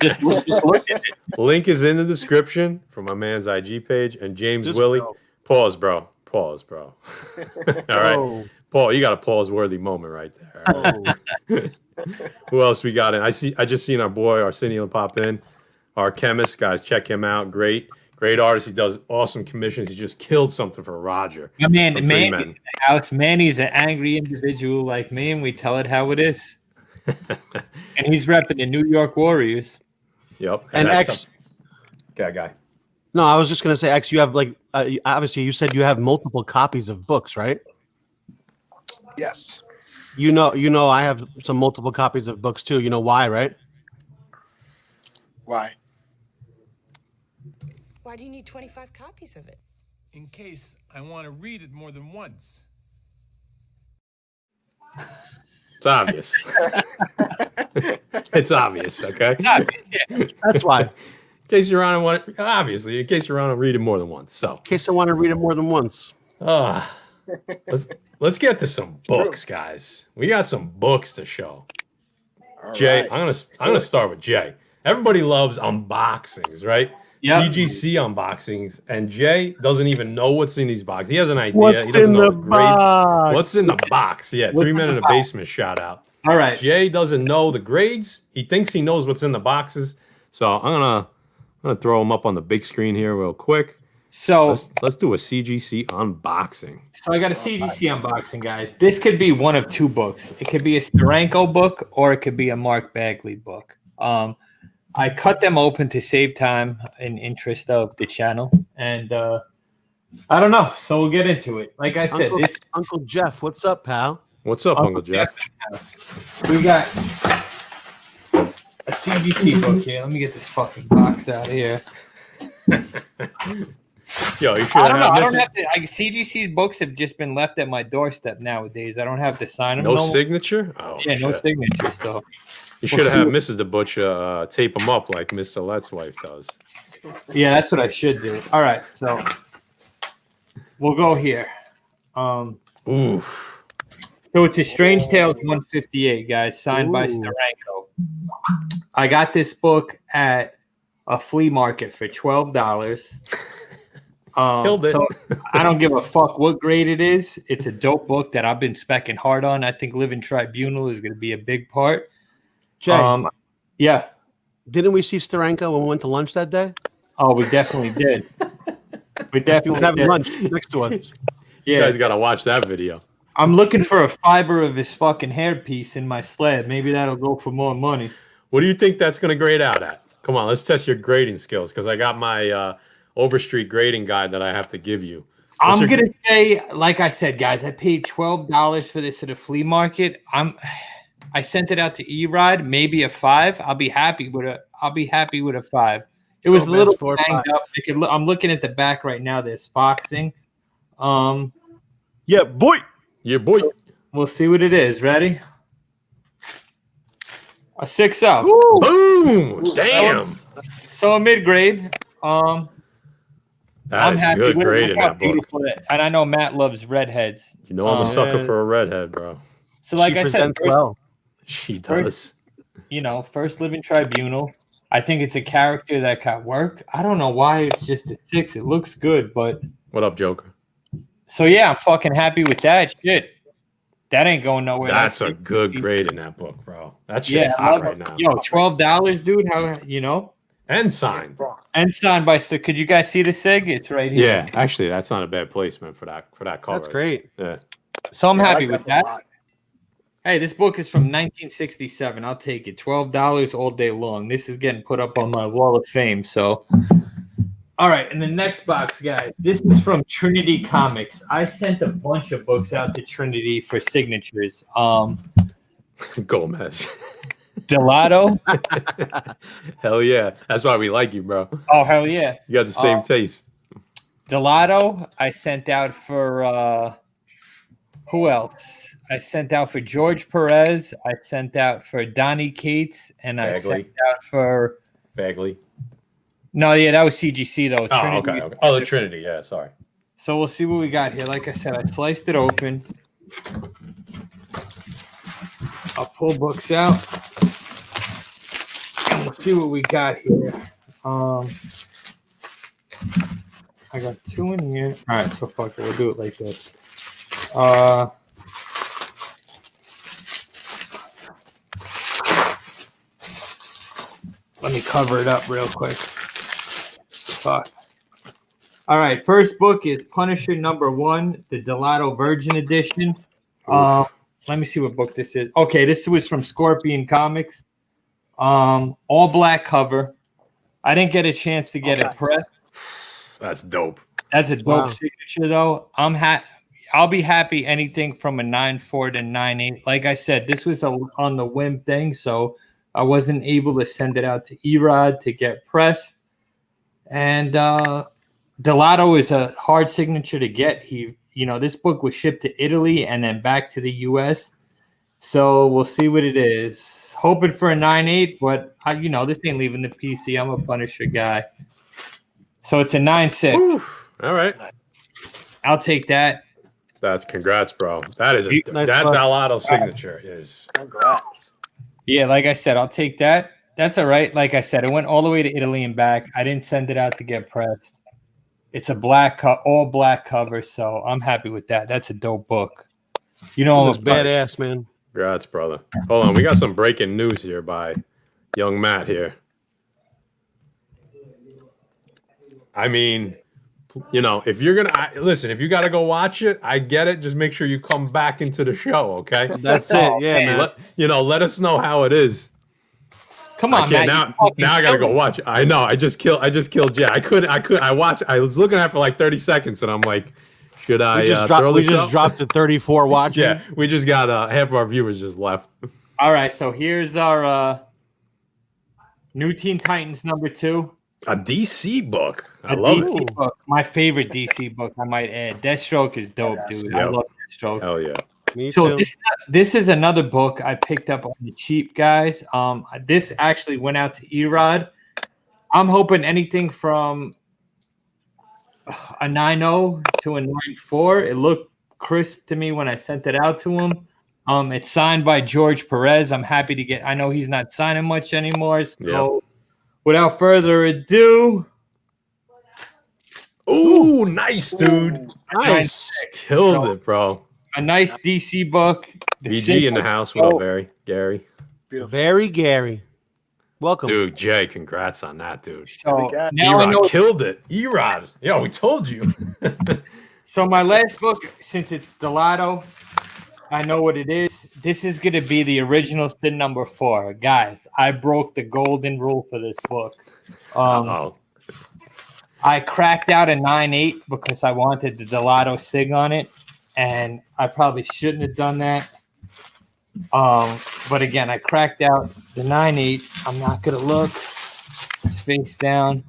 just look at it. Link is in the description for my man's IG page. And James Willie, pause, bro. All right, Paul, you got a pause-worthy moment right there. Who else we got in? I just seen our boy Arsenio pop in. Our chemist, guys, check him out. Great artist. He does awesome commissions. He just killed something for Roger. I mean, Manny's in the house. Manny's an angry individual like me, and we tell it how it is. And he's repping the New York Warriors. Yep. And X. Guy. No, I was just gonna say, X. You have obviously you said you have multiple copies of books, right? Yes. You know, I have some multiple copies of books too. You know why, right? Why? Why do you need 25 copies of it? In case I want to read it more than once. It's obvious. It's obvious, okay? That's why. In case you're on to read it more than once. So, in case I want to read it more than once. Let's get to some books, guys. We got some books to show. All Jay, right. I'm gonna start with Jay. Everybody loves unboxings, right? Yep. CGC unboxings, and Jay doesn't even know what's in these boxes. He has an idea. He doesn't know the grades. What's in the box? Yeah, 3 Men in the Basement shout out. All right. Jay doesn't know the grades. He thinks he knows what's in the boxes. So I'm gonna throw him up on the big screen here real quick. So let's do a CGC unboxing. So I got a CGC unboxing, guys. This could be one of two books. It could be a Steranko book, or it could be a Mark Bagley book. I cut them open to save time in interest of the channel, and I don't know. So we'll get into it. Like I said, Uncle Jeff, what's up, pal? What's up, Uncle Jeff? We got a CGC book here. Let me get this fucking box out of here. Yo, you should CGC's books have just been left at my doorstep nowadays. I don't have to sign them. No signature? Oh, yeah, shit. No signature. So you should have had Mrs. the Butcher tape them up like Mr. Let's wife does. Yeah, that's what I should do. All right, so we'll go here. Oof. So it's a Strange Tales 158, guys, signed by Steranko. I got this book at a flea market for $12. Killed it. So I don't give a fuck what grade it is. It's a dope book that I've been specking hard on. I think Living Tribunal is going to be a big part. Jay, yeah. Didn't we see Steranko when we went to lunch that day? Oh, we definitely did. He was having lunch next to us. Yeah. You guys got to watch that video. I'm looking for a fiber of his fucking hairpiece in my sled. Maybe that'll go for more money. What do you think that's going to grade out at? Come on, let's test your grading skills, because I got my Overstreet grading guide that I have to give you. I'm going to say, like I said, guys, I paid $12 for this at a flea market. I sent it out to E-Ride, maybe a 5. I'll be happy with a 5. It was a little banged up. I'm looking at the back right now. There's boxing. Yeah, boy. So we'll see what it is. Ready? A 6-0. Boom! Damn. So a mid-grade. That is a good grade in that book. And I know Matt loves redheads. You know I'm a sucker for a redhead, bro. So like I said, she does. First Living Tribunal. I think it's a character that got work. I don't know why it's just a 6. It looks good, but what up, Joker? So yeah, I'm fucking happy with that shit. That ain't going nowhere. That's a good grade in that book, bro. That Yeah, shit's hot right now. Yo, $12, dude. How you know? And signed. And signed by. So could you guys see the sig? It's right here. Yeah, actually, that's not a bad placement for that cover. That's great. Yeah. So I'm Yeah, I happy like with that that. a lot. Hey, this book is from 1967. I'll take it. $12 all day long. This is getting put up on my wall of fame. So, all right. And the next box, guys. This is from Trinity Comics. I sent a bunch of books out to Trinity for signatures. Gomez. Delato. Hell yeah. That's why we like you, bro. Oh, hell yeah. You got the same taste. Delato, I sent out for who else? I sent out for George Perez. I sent out for Donnie Cates, and I sent out for Bagley. No, yeah, that was CGC though. Oh, Trinity. okay. Oh, the Trinity. Yeah, sorry. So we'll see what we got here. Like I said, I sliced it open. I'll pull books out, and we'll see what we got here. I got 2 in here. All right, so fuck it. We'll do it like this. Let me cover it up real quick. Fuck. All right, first book is Punisher #1, the Delato Virgin Edition. Let me see what book this is. Okay, this was from Scorpion Comics. All black cover. I didn't get a chance to get it pressed. That's dope. That's a dope signature, though. I'll be happy anything from a 9.4 to 9.8. Like I said, this was on the whim thing, so I wasn't able to send it out to Erod to get pressed. And Delato is a hard signature to get. This book was shipped to Italy and then back to the U.S. So we'll see what it is. Hoping for a 9.8, but this ain't leaving the PC. I'm a Punisher guy. So it's a 9.6. All right. I'll take that. That's congrats, bro. That is that Delato signature is. Congrats. Yeah, like I said, I'll take that. That's all right. Like I said, it went all the way to Italy and back. I didn't send it out to get pressed. It's a all black cover, so I'm happy with that. That's a dope book. It's badass, man. Congrats, brother. Hold on, we got some breaking news here by young Matt here. I mean, if you're gonna listen, if you got to go watch it, I get it. Just make sure you come back into the show, okay? That's it. Yeah, man. Let us know how it is. Come on, Matt. Now I gotta go it. watch it. I know. I just killed Jay. I watched. I was looking at it for like 30 seconds, and I'm like, should I throw this We just dropped to 34 watching. Yeah, we just got half of our viewers just left. All right, so here's our New Teen Titans #2. A DC book. I love it. Book. My favorite DC book, I might add. Deathstroke is dope, dude. I love Deathstroke. Hell yeah. Me So too. this is another book I picked up on the cheap, guys. This actually went out to Erod. I'm hoping anything from a 9.0 to a 9.4. It looked crisp to me when I sent it out to him. It's signed by George Perez. I'm happy to get. I know he's not signing much anymore. So without further ado, ooh, nice, dude. Nice. Killed it, bro. a nice DC book. BG in the house. What up, Gary? Very Gary. Welcome. Dude, Jay, congrats on that, dude. So now I know killed it. Erod. Yeah, we told you. So my last book, since it's Delato, I know what it is. This is going to be the original Sin #4. Guys, I broke the golden rule for this book. I cracked out a 9.8 because I wanted the Delato Sig on it, and I probably shouldn't have done that. But again, I cracked out the 9.8. I'm not going to look. It's face down.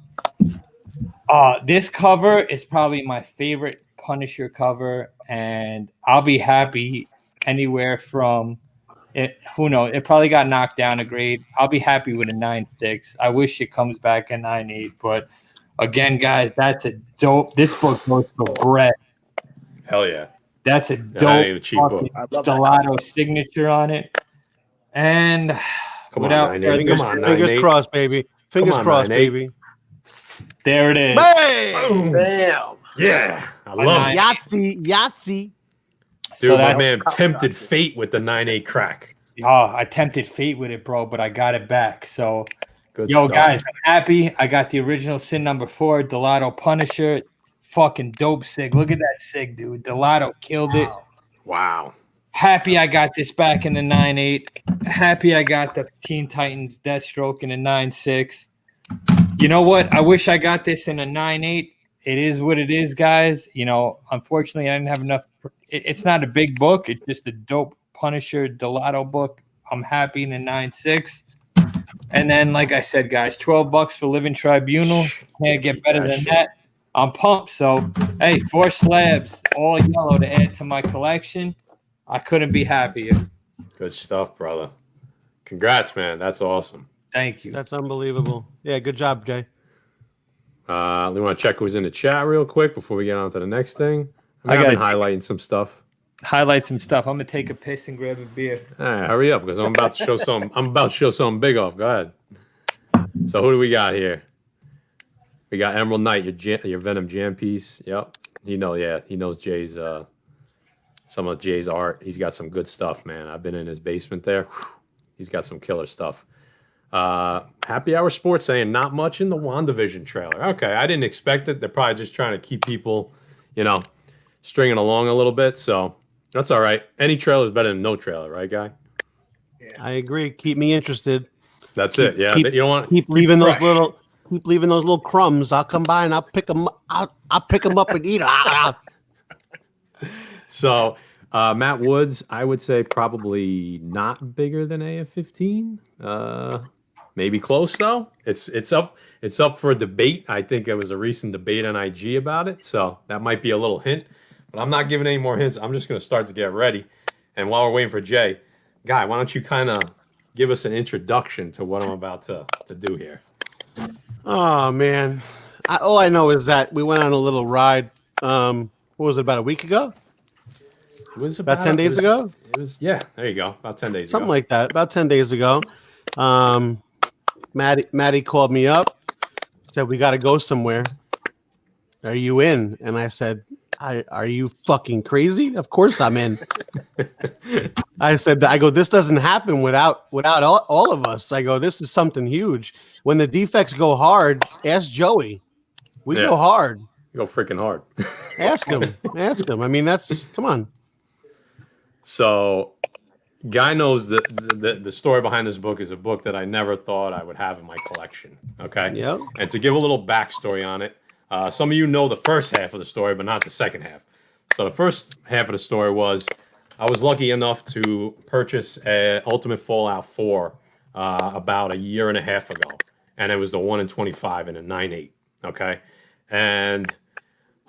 This cover is probably my favorite Punisher cover, and I'll be happy anywhere from it. Who knows? It probably got knocked down a grade. I'll be happy with a 9.6. I wish it comes back a 9.8, but again, guys, that's a dope. This book goes for Brett. Hell yeah. That's a dope Delato signature on it. And fingers crossed, baby. Fingers crossed, baby. There it is. Bam! Damn. Yeah. I love it. Yahtzee. Dude, my that- man tempted fate with the 9.8 crack. Oh, I tempted fate with it, bro, but I got it back. So, Good yo, stuff. guys, I'm happy. I got the original Sin number 4, Delato Punisher. Fucking dope sig. Look at that sig, dude. Delato killed it. Wow. Happy I got this back in the 9.8. Happy I got the Teen Titans Deathstroke in the 9.6. You know what? I wish I got this in a 9.8. It is what it is, guys. You know, unfortunately, I didn't have enough. It's not a big book. It's just a dope Punisher Delato book. I'm happy in the 9.6. And then, like I said, guys, $12 for Living Tribunal. Can't get better than that. I'm pumped. So, hey, 4 slabs, all yellow to add to my collection. I couldn't be happier. Good stuff, brother. Congrats, man. That's awesome. Thank you. That's unbelievable. Yeah, good job, Jay. We want to check who's in the chat real quick before we get on to the next thing. I I've been got highlighting some stuff. highlight some stuff. I'm gonna take a piss and grab a beer. All right, hurry up because I'm about to show some. I'm about to show something big off. Go ahead. So who do we got here? We got Emerald Knight, your Venom jam piece. Yep. He knows Jay's some of Jay's art. He's got some good stuff, man. I've been in his basement there. Whew. He's got some killer stuff. Happy Hour Sports saying not much in the WandaVision trailer. Okay, I didn't expect it. They're probably just trying to keep people, stringing along a little bit. So that's all right. Any trailer is better than no trailer, right, guy? Yeah. I agree. Keep me interested. That's it. Yeah, Keep, you don't want keep leaving those little crumbs. I'll come by and I'll pick them. I'll pick them up and eat them. So, Matt Woods, I would say probably not bigger than AF-15. Maybe close though. It's up for debate. I think there was a recent debate on IG about it, so that might be a little hint. But I'm not giving any more hints. I'm just going to start to get ready. And while we're waiting for Jay, Guy, why don't you kind of give us an introduction to what I'm about to do here? Oh man, all I know is that we went on a little ride. What was it, about a week ago? It was About 10 days ago? It was, yeah, there you go. About 10 days Something ago. like that. About 10 days ago. Maddie called me up, said, we got to go somewhere. Are you in? And I said, are you fucking crazy? Of course I'm in. I said, this doesn't happen without all of us. I go, this is something huge. When the Defects go hard, ask Joey. We go hard. You go freaking hard. Ask him. Ask him. I mean, come on. So, Guy knows that the story behind this book is a book that I never thought I would have in my collection. Okay. Yep. And to give a little backstory on it, some of you know the first half of the story, but not the second half. So the first half of the story was I was lucky enough to purchase Ultimate Fallout 4 about a year and a half ago, and it was the 1 in 25 and a 9.8. Okay, and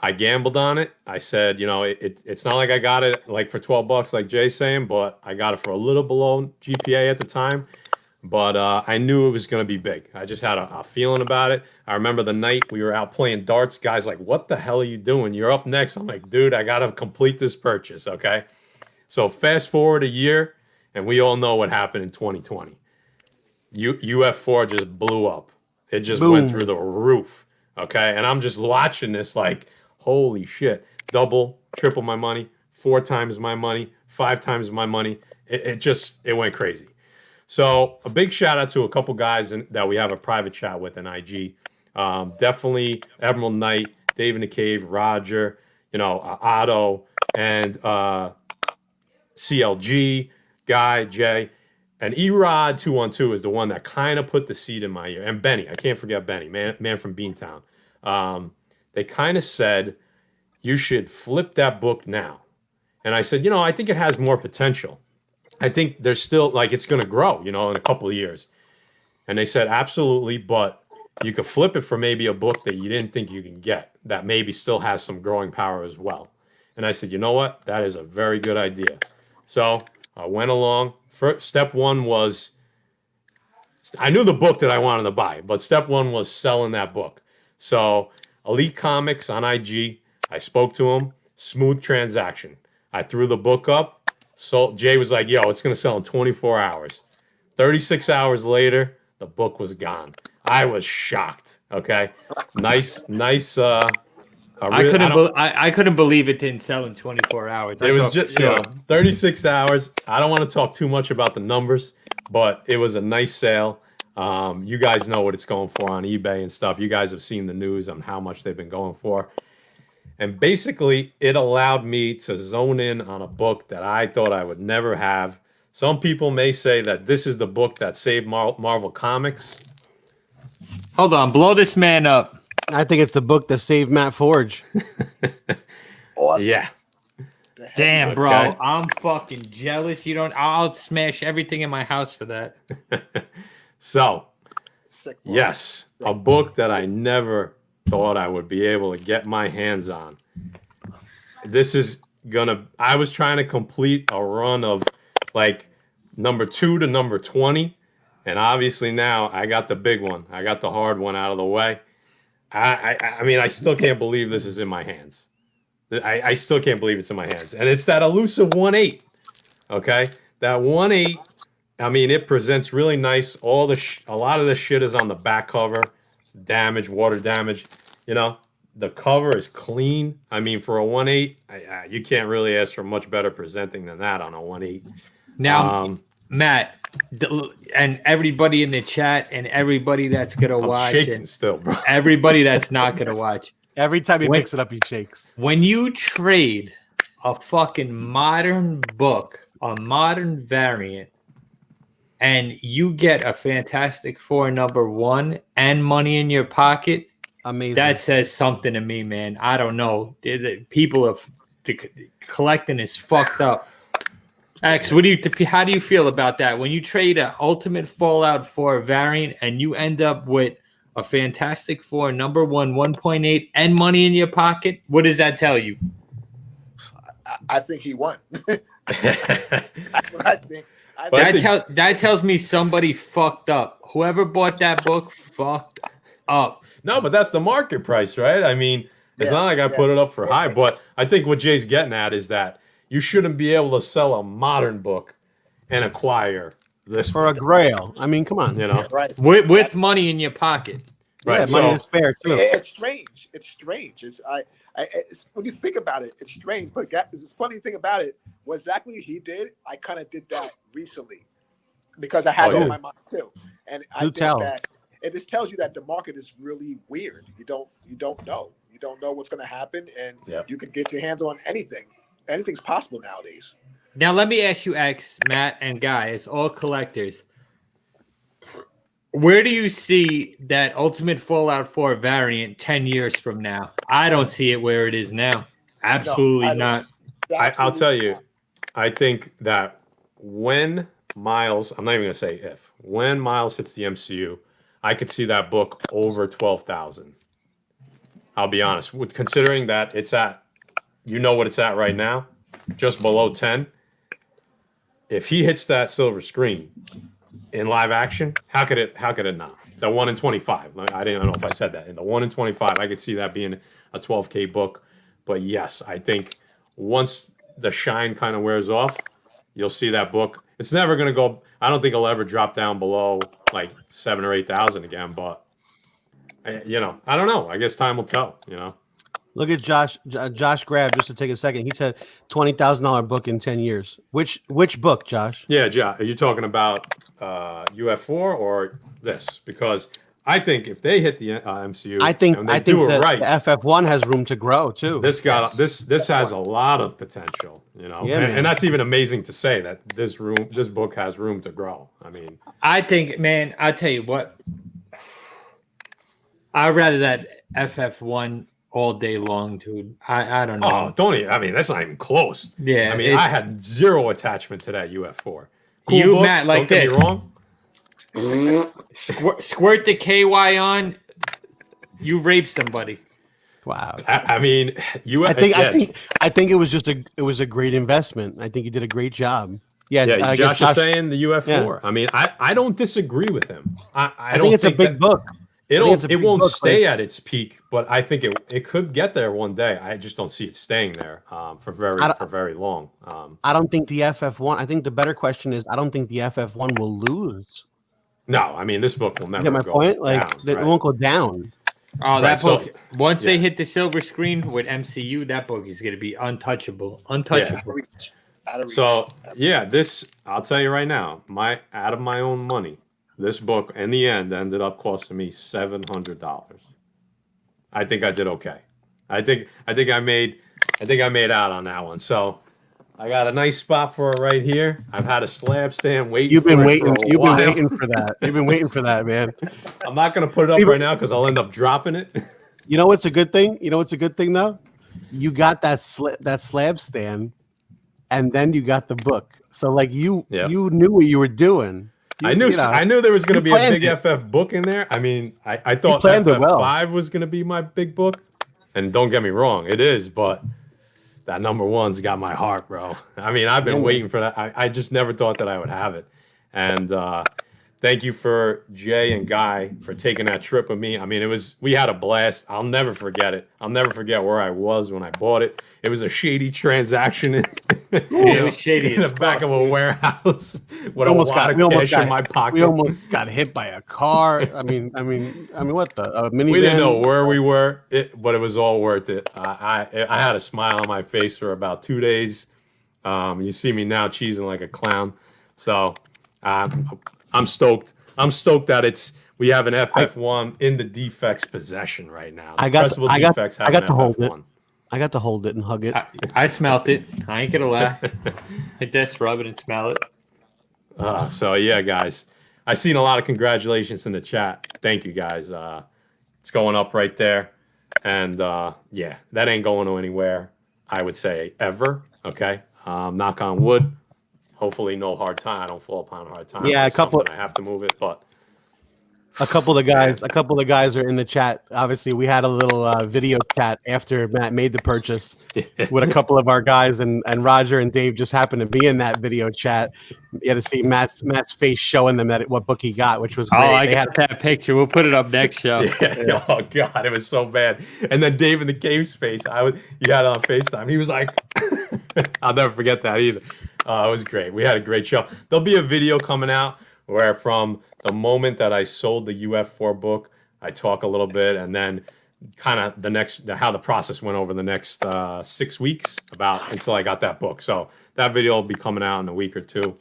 I gambled on it. I said, it's not like I got it like for $12, like Jay's saying, but I got it for a little below GPA at the time. But I knew it was going to be big. I just had a feeling about it. I remember the night we were out playing darts. Guys like, what the hell are you doing? You're up next. I'm like, dude, I got to complete this purchase, okay? So fast forward a year, and we all know what happened in 2020. UF4 just blew up. It just went through the roof, okay? And I'm just watching this like, holy shit. Double, triple my money, 4 times my money, 5 times my money. It went crazy. So a big shout out to a couple guys that we have a private chat with in IG. Definitely Emerald Knight, Dave in the Cave, Roger, Otto, and CLG, Guy, Jay. And Erod 212 is the one that kind of put the seed in my ear. And Benny, I can't forget Benny, man from Beantown. They kind of said, you should flip that book now. And I said, I think it has more potential. I think there's still, it's going to grow, in a couple of years. And they said, absolutely, but you could flip it for maybe a book that you didn't think you can get that maybe still has some growing power as well. And I said, you know what? That is a very good idea. So I went along. First, step one was, I knew the book that I wanted to buy, but step one was selling that book. So Elite Comics on IG, I spoke to him, smooth transaction. I threw the book up. So Jay was like, yo, it's going to sell in 24 hours. 36 hours later, the book was gone. I was shocked. Okay. Nice I couldn't believe it didn't sell in 24 hours. It was just 36 hours. I don't want to talk too much about the numbers, but it was a nice sale. You guys know what it's going for on eBay and stuff. You guys have seen the news on how much they've been going for. And basically, it allowed me to zone in on a book that I thought I would never have. Some people may say that this is the book that saved Marvel Comics. Hold on, blow this man up. I think it's the book that saved Matt Forge. Awesome. Yeah. Damn, bro. Okay. I'm fucking jealous. I'll smash everything in my house for that. So, Sick, yes, a book that I never thought I would be able to get my hands on. I was trying to complete a run of like number 2 to number 20. And obviously now I got the big one. I got the hard one out of the way. I mean, I still can't believe this is in my hands. I still can't believe it's in my hands. And it's that elusive 1/8. Okay? That 1/8, I mean, it presents really nice. A lot of the shit is on the back cover. Damage, water damage. You know, the cover is clean. I mean, for a 1/8, you can't really ask for much better presenting than that on a 1/8. Now, Matt, and everybody in the chat and everybody that's going to watch shaking still, bro. Everybody that's not going to watch. Every time he picks it up, he shakes. When you trade a fucking modern book, a modern variant, and you get a Fantastic Four #1 and money in your pocket, amazing. That says something to me, man. I don't know. People have collecting is fucked up. X, how do you feel about that? When you trade an Ultimate Fallout 4 variant and you end up with a Fantastic Four #1 1.8 and money in your pocket, what does that tell you? I think he won. That's what I think. That tells me somebody fucked up. Whoever bought that book fucked up. No, but that's the market price, right? I mean, it's not like I put it up for high, but I think what Jay's getting at is that you shouldn't be able to sell a modern book and acquire this for a grail. I mean, come on, you know, right? With money in your pocket, right? Yeah, money to spare too. It's strange. It's strange. It's when you think about it, it's strange. But the funny thing about it, what exactly he did, I kind of did that recently because I had that in my mind too, and I think that it just tells you that the market is really weird. You don't know. You don't know what's going to happen, and you can get your hands on anything. Anything's possible nowadays. Now, let me ask you, X, Matt, and guys, all collectors. Where do you see that Ultimate Fallout 4 variant 10 years from now? I don't see it where it is now. Absolutely not. I'll tell you, I think that when Miles, I'm not even going to say if, when Miles hits the MCU, I could see that book over 12,000. I'll be honest. Considering that it's at, you know what it's at right now, just below 10. If he hits that silver screen in live action, how could it not? The 1 in 25. I don't know if I said that. In the 1 in 25, I could see that being a 12K book. But yes, I think once the shine kind of wears off, you'll see that book. It's never going to go. I don't think it'll ever drop down below like 7,000 or 8,000 again. But I don't know. I guess time will tell. Look at Josh. Josh grabbed just to take a second. He said $20,000 book in 10 years. Which book, Josh? Yeah, Josh. Are you talking about UF4 or this? Because I think if they hit the MCU, I think the FF1 has room to grow too. This has a lot of potential. And that's even amazing to say that this book has room to grow. I mean, I think, man, I'll tell you what. I'd rather that FF1 all day long, dude. I don't know. Oh, don't even. I mean, that's not even close. Yeah. I mean, I had zero attachment to that UF4. Cool book, Matt, like don't this. Get me wrong. Squirt the KY on. You raped somebody. Wow. I mean, I think it was a great investment. I think you did a great job. Yeah. Josh is saying the UF4. Yeah. I mean, I don't disagree with him. I don't think it's a big book. It won't stay at its peak, but I think it could get there one day. I just don't see it staying there for very long. I don't think the FF1. I think the better question is, I don't think the FF1 will lose. No, I mean this book will never. You get my point? Like down, it won't go down. Oh, that Right, so- book. Once they yeah. hit the silver screen with MCU, that book is going to be untouchable. Untouchable. Out of reach. So yeah, this I'll tell you right now, out of my own money, this book in the end ended up costing me $700. I think I did okay. I think I made out on that one. So I got a nice spot for it right here. I've had a slab stand waiting. You've been for waiting. It for a You've while. been waiting for that. You've been waiting for that, man. I'm not gonna put it up Steve, right now because I'll end up dropping it. You know what's a good thing? You know what's a good thing though? You got that slab stand, and then you got the book. So like you knew what you were doing. I knew there was going to be a big it. FF book in there. I mean, I thought planned it well. FF5 was going to be my big book. And don't get me wrong, it is, but that number one's got my heart, bro. I mean, I've been waiting for that. I just never thought that I would have it. And thank you for Jay and Guy for taking that trip with me. I mean, we had a blast. I'll never forget it. I'll never forget where I was when I bought it. It was a shady transaction It was shady in the back of a warehouse with a lot of cash in my pocket. We almost got hit by a car. I mean, what the minivan? We didn't know where we were, but it was all worth it. I had a smile on my face for about 2 days. You see me now cheesing like a clown. So I'm stoked. I'm stoked that we have an FF1 in the Defects possession right now. I got to hold it. FF1. I got to hold it and hug it. I smelt it. I ain't gonna lie. Hit that, rub it, and smell it. So yeah, guys, I seen a lot of congratulations in the chat. Thank you, guys. It's going up right there, and yeah, that ain't going anywhere. I would say ever. Okay, knock on wood. Hopefully, no hard time. I don't fall upon a hard time. Yeah, I have to move it, but. A couple of the guys are in the chat. Obviously, we had a little video chat after Matt made the purchase with a couple of our guys, and Roger and Dave just happened to be in that video chat. You had to see Matt's face showing them what book he got, which was great. Oh, I got that picture. We'll put it up next show. Yeah. Oh God, it was so bad. And then Dave in the cave's face. You had it on FaceTime. He was like, I'll never forget that either. It was great. We had a great show. There'll be a video coming out where from the moment that I sold the UF4 book, I talk a little bit, and then kind of how the process went over the next 6 weeks until I got that book. So that video will be coming out in a week or two.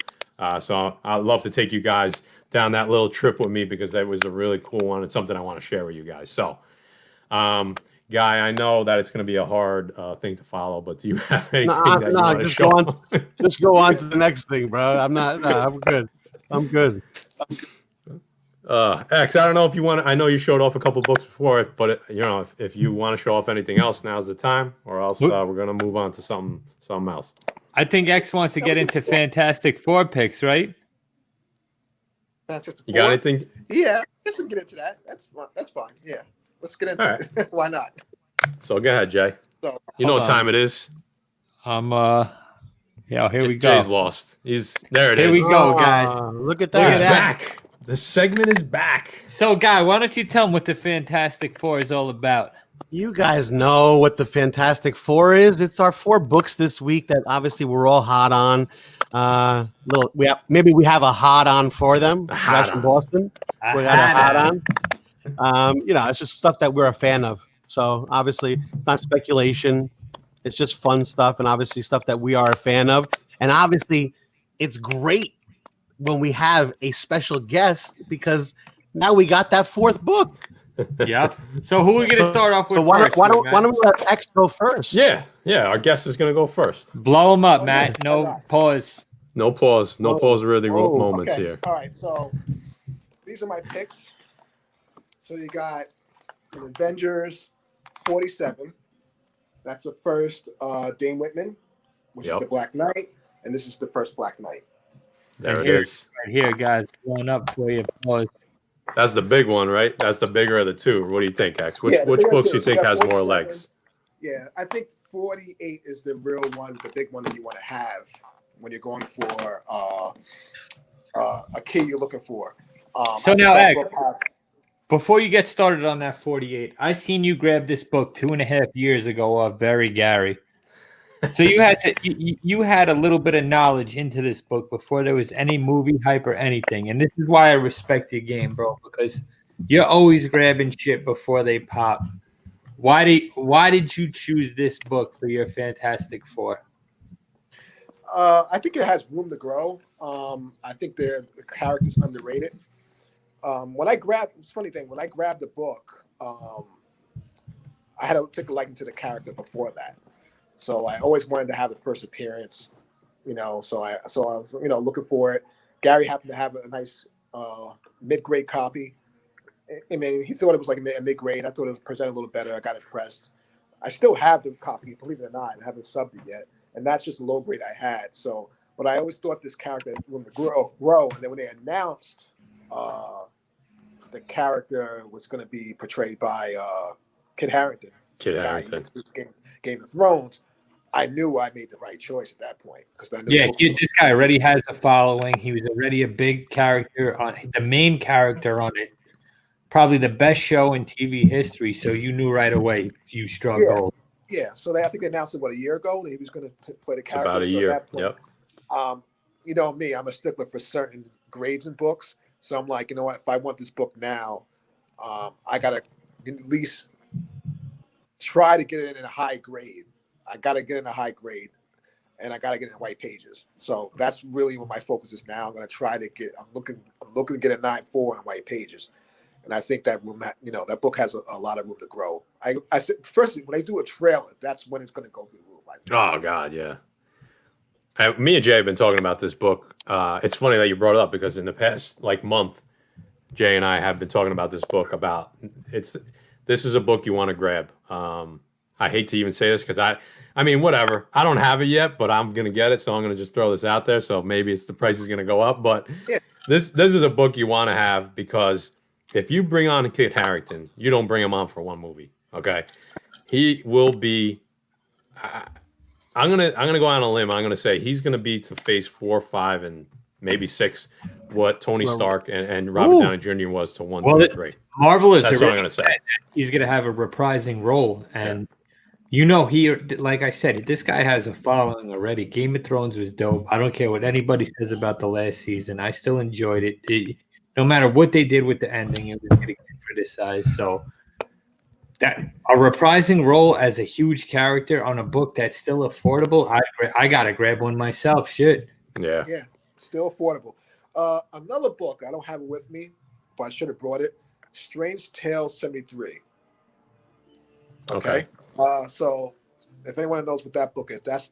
So I'd love to take you guys down that little trip with me because that was a really cool one. It's something I want to share with you guys. So, Guy, I know that it's going to be a hard thing to follow, but do you have anything that you want to show? Just go on to the next thing, bro. I'm good. I'm good. X, I don't know if you want to, I know you showed off a couple books before, but if you want to show off anything else, now's the time, or else we're going to move on to something else. I think X wants to get into Fantastic Four picks, right? Fantastic You got anything? Yeah, I guess we can get into that. That's fine. Yeah, let's get into it. Why not? So go ahead, Jay. So, you know what time it is? Yeah, here we go. Jay's lost. There it is. Here we go, guys. Look at that. It's back. The segment is back. So, Guy, why don't you tell them what the Fantastic Four is all about? You guys know what the Fantastic Four is. It's our 4 books this week that obviously we're all hot on. Maybe we have a hot on for them. Guys from Boston. We got a hot on. It's just stuff that we're a fan of. So obviously it's not speculation. It's just fun stuff, and obviously stuff that we are a fan of. And obviously it's great when we have a special guest because now we got that 4th book. Yeah. So who are we going to start off with first? Why don't we let X go first? Yeah. Our guest is going to go first. Blow him up, Matt. No pause. No pause. No pause really moments here. All right. So these are my picks. So you got an Avengers 47. That's the first Dane Whitman, which is the Black Knight. And this is the first Black Knight. There it is. Right here, guys. Blowing up for you. Pause. That's the big one, right? That's the bigger of the two. What do you think, X? Which books do you think has more legs? Yeah, I think 48 is the real one, the big one that you want to have when you're going for a key you're looking for. So now, X, before you get started on that 48, I seen you grab this book 2.5 years ago of Very Gary. So you had a little bit of knowledge into this book before there was any movie hype or anything, and this is why I respect your game, bro. Because You're always grabbing shit before they pop. Why did you choose this book for your Fantastic Four? I think it has room to grow. I think the character's underrated. It's a funny thing, when I grabbed the book, I had to take a liking to the character before that. So I always wanted to have the first appearance, so I was, looking for it. Gary happened to have a nice mid-grade copy. I mean, he thought it was like a mid-grade. I thought it was presented a little better. I got impressed. I still have the copy, believe it or not. I haven't subbed it yet. And that's just a low grade I had. So, but I always thought this character would grow. And then when they announced the character was going to be portrayed by Kit Harington, Game of Thrones, I knew I made the right choice at that point. This guy already has a following. He was already a big character on the main character on it. Probably the best show in TV history. So you knew right away you struck gold. Yeah. So I think they announced it a year ago that he was going to play the character. About a year. At that point, yep. You know me, I'm a stickler for certain grades in books. So I'm like, you know what? If I want this book now, I gotta at least try to get it in a high grade. I gotta get in a high grade, and I gotta get in white pages. So that's really what my focus is now. I'm gonna try to get. I'm looking to get a 9.4 in white pages, and I think that that book has a lot of room to grow. I said firstly, when I do a trailer, that's when it's gonna go through the roof. I think. Oh God, yeah. Me and Jay have been talking about this book. It's funny that you brought it up because in the past month, Jay and I have been talking about this book. This is a book you want to grab. I hate to even say this because I mean, whatever. I don't have it yet, but I'm gonna get it, so I'm gonna just throw this out there. So maybe the price is gonna go up, but this is a book you want to have because if you bring on Kit Harington, you don't bring him on for one movie. Okay, he will be. I'm gonna go out on a limb. I'm gonna say he's gonna be to phase 4, 5, and maybe 6 what Tony Stark and Robert Downey Jr. was to 1, 2, and 3. Marvel is. That's what I'm gonna say. He's gonna have a reprising role, and he, like I said, this guy has a following already. Game of Thrones was dope. I don't care what anybody says about the last season. I still enjoyed it. No matter what they did with the ending, it was gonna get criticized. So. That a reprising role as a huge character on a book that's still affordable, I gotta grab one myself. Shit. Yeah, still affordable. Another book, I don't have it with me, but I should have brought it. Strange Tales 73. Okay. So if anyone knows what that book is, that's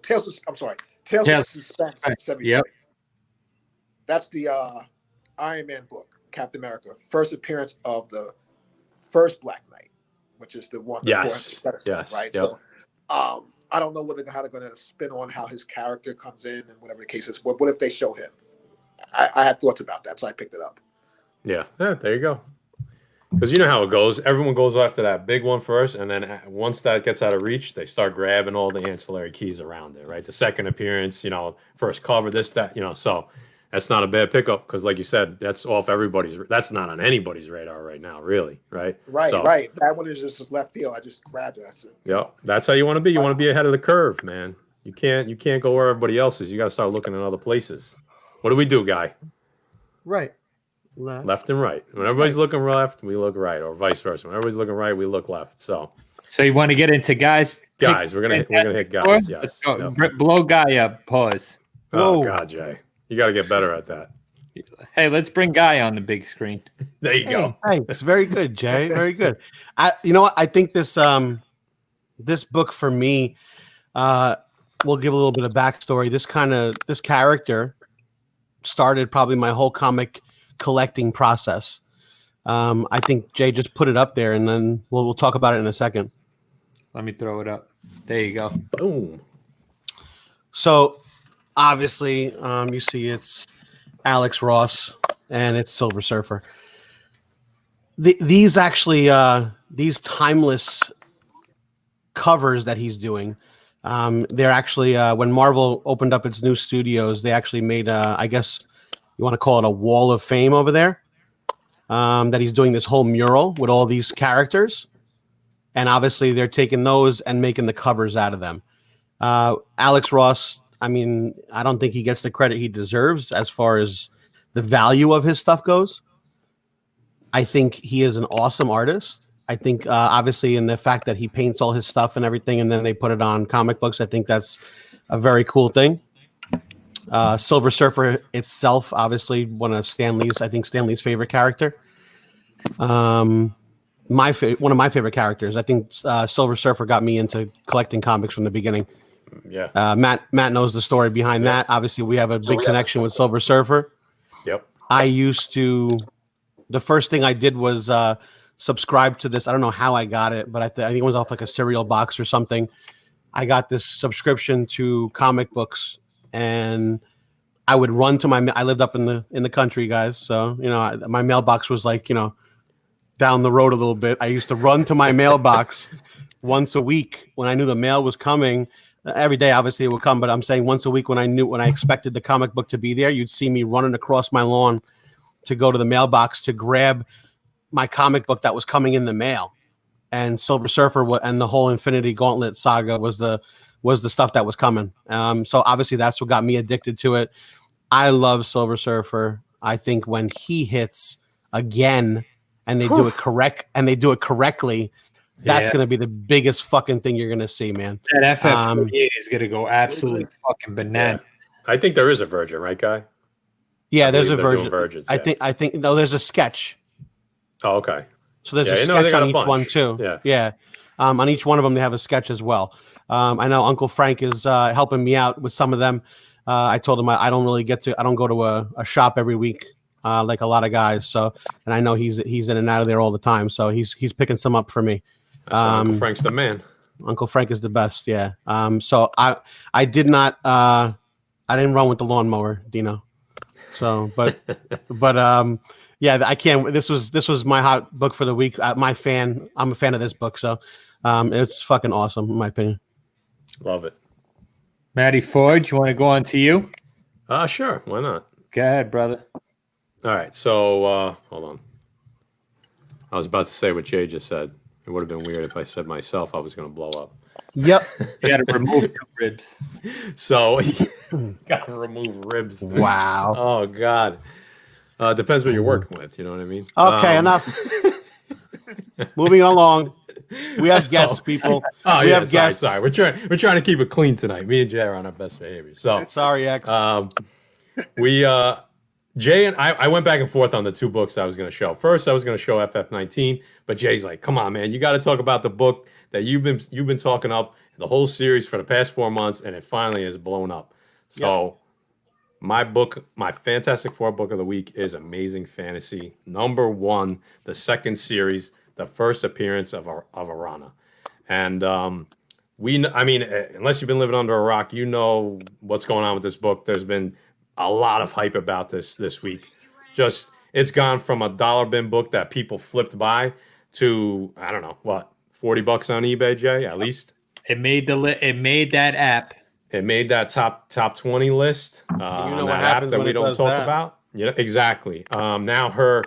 Tales of Suspense 73. Yep. That's the Iron Man book, Captain America, first appearance of the first Black Knight, which is the one. Yes. Right. Yep. So, I don't know how they're going to spin on how his character comes in and whatever the case is. What if they show him? I had thoughts about that, so I picked it up. Yeah. There you go. Because you know how it goes. Everyone goes after that big one first, and then once that gets out of reach, they start grabbing all the ancillary keys around it. Right. The second appearance, first cover, this, that, so. That's not a bad pickup because, like you said, that's that's not on anybody's radar right now, really, right? Right. That one is just left field. I just grabbed it. Yeah, that's how you want to be. You want to be ahead of the curve, man. You can't go where everybody else is. You got to start looking in other places. What do we do, Guy? Right. Left and right. When everybody's looking left, we look right, or vice versa. When everybody's looking right, we look left. So you want to get into guys? Guys, we're gonna hit guys. Yes. Yep. Blow Guy up. Pause. Oh Whoa. God, Jay. You got to get better at that. Hey, let's bring Guy on the big screen. There you go. Thanks. Very good, Jay. Very good. You know what? I think this book for me, we'll give a little bit of backstory. This character started probably my whole comic collecting process. I think Jay just put it up there, and then we'll talk about it in a second. Let me throw it up. There you go. Boom. So. Obviously, you see it's Alex Ross and it's Silver Surfer. These timeless covers that he's doing, they're actually when Marvel opened up its new studios, they actually made I guess you want to call it a wall of fame over there. That he's doing this whole mural with all these characters, and obviously they're taking those and making the covers out of them. Alex Ross. I mean, I don't think he gets the credit he deserves as far as the value of his stuff goes. I think he is an awesome artist. I think obviously in the fact that he paints all his stuff and everything, and then they put it on comic books. I think that's a very cool thing. Silver Surfer itself, obviously one of Stan Lee's favorite character. One of my favorite characters. I think Silver Surfer got me into collecting comics from the beginning. Yeah. Matt knows the story behind that. Obviously, we have a big connection with Silver Surfer. Yep. The first thing I did was subscribe to this. I don't know how I got it, but I think it was off like a cereal box or something. I got this subscription to comic books, and I would run to I lived up in the country, guys. So, my mailbox was like, down the road a little bit. I used to run to my mailbox once a week when I knew the mail was coming. Every day, obviously, it would come, but I'm saying once a week when I expected the comic book to be there, you'd see me running across my lawn to go to the mailbox to grab my comic book that was coming in the mail. And Silver Surfer and the whole Infinity Gauntlet saga was the stuff that was coming. So obviously that's what got me addicted to it. I love Silver Surfer. I think when he hits again and they do it correctly, that's going to be the biggest fucking thing you're going to see, man. That FF48 is going to go absolutely fucking bananas. Yeah. I think there is a version, right, Guy? Yeah, there's a version. Virgins, I think no, there's a sketch. Oh, okay. So there's a sketch on each one too. Yeah. On each one of them, they have a sketch as well. I know Uncle Frank is helping me out with some of them. I told him I don't go to a shop every week like a lot of guys. So, and I know he's in and out of there all the time. So he's picking some up for me. Uncle Frank's the man. Uncle Frank is the best. Yeah. So I didn't run with the lawnmower, Dino. So, but yeah, I can't. This was my hot book for the week. I'm a fan of this book, so it's fucking awesome in my opinion. Love it. Matty Forge, you want to go on to you? Sure. Why not? Go ahead, brother. All right. So hold on. I was about to say what Jay just said. It would have been weird if I said myself I was going to blow up. Yep. You got to remove 2 ribs. So got to remove ribs. Wow. Oh God. Depends what you're working with. You know what I mean? Okay, enough. Moving along. We have guests, people. Oh, we have guests. Sorry. We're trying to keep it clean tonight. Me and Jay are on our best behavior. So sorry, X. Jay and I went back and forth on the 2 books I was going to show. First, I was going to show FF19, but Jay's like, "Come on, man, you got to talk about the book that you've been talking up the whole series for the past 4 months, and it finally is blown up." So, my book, my Fantastic Four book of the week is Amazing Fantasy #1, the second series, the first appearance of Arana, and unless you've been living under a rock, you know what's going on with this book. There's been a lot of hype about this week. Just it's gone from a dollar bin book that people flipped by to I don't know what $40 on eBay, Jay, at least. It made that app. It made that top 20 list. You know on what that happens app that when we it don't does talk that. about. Yeah, exactly. Now her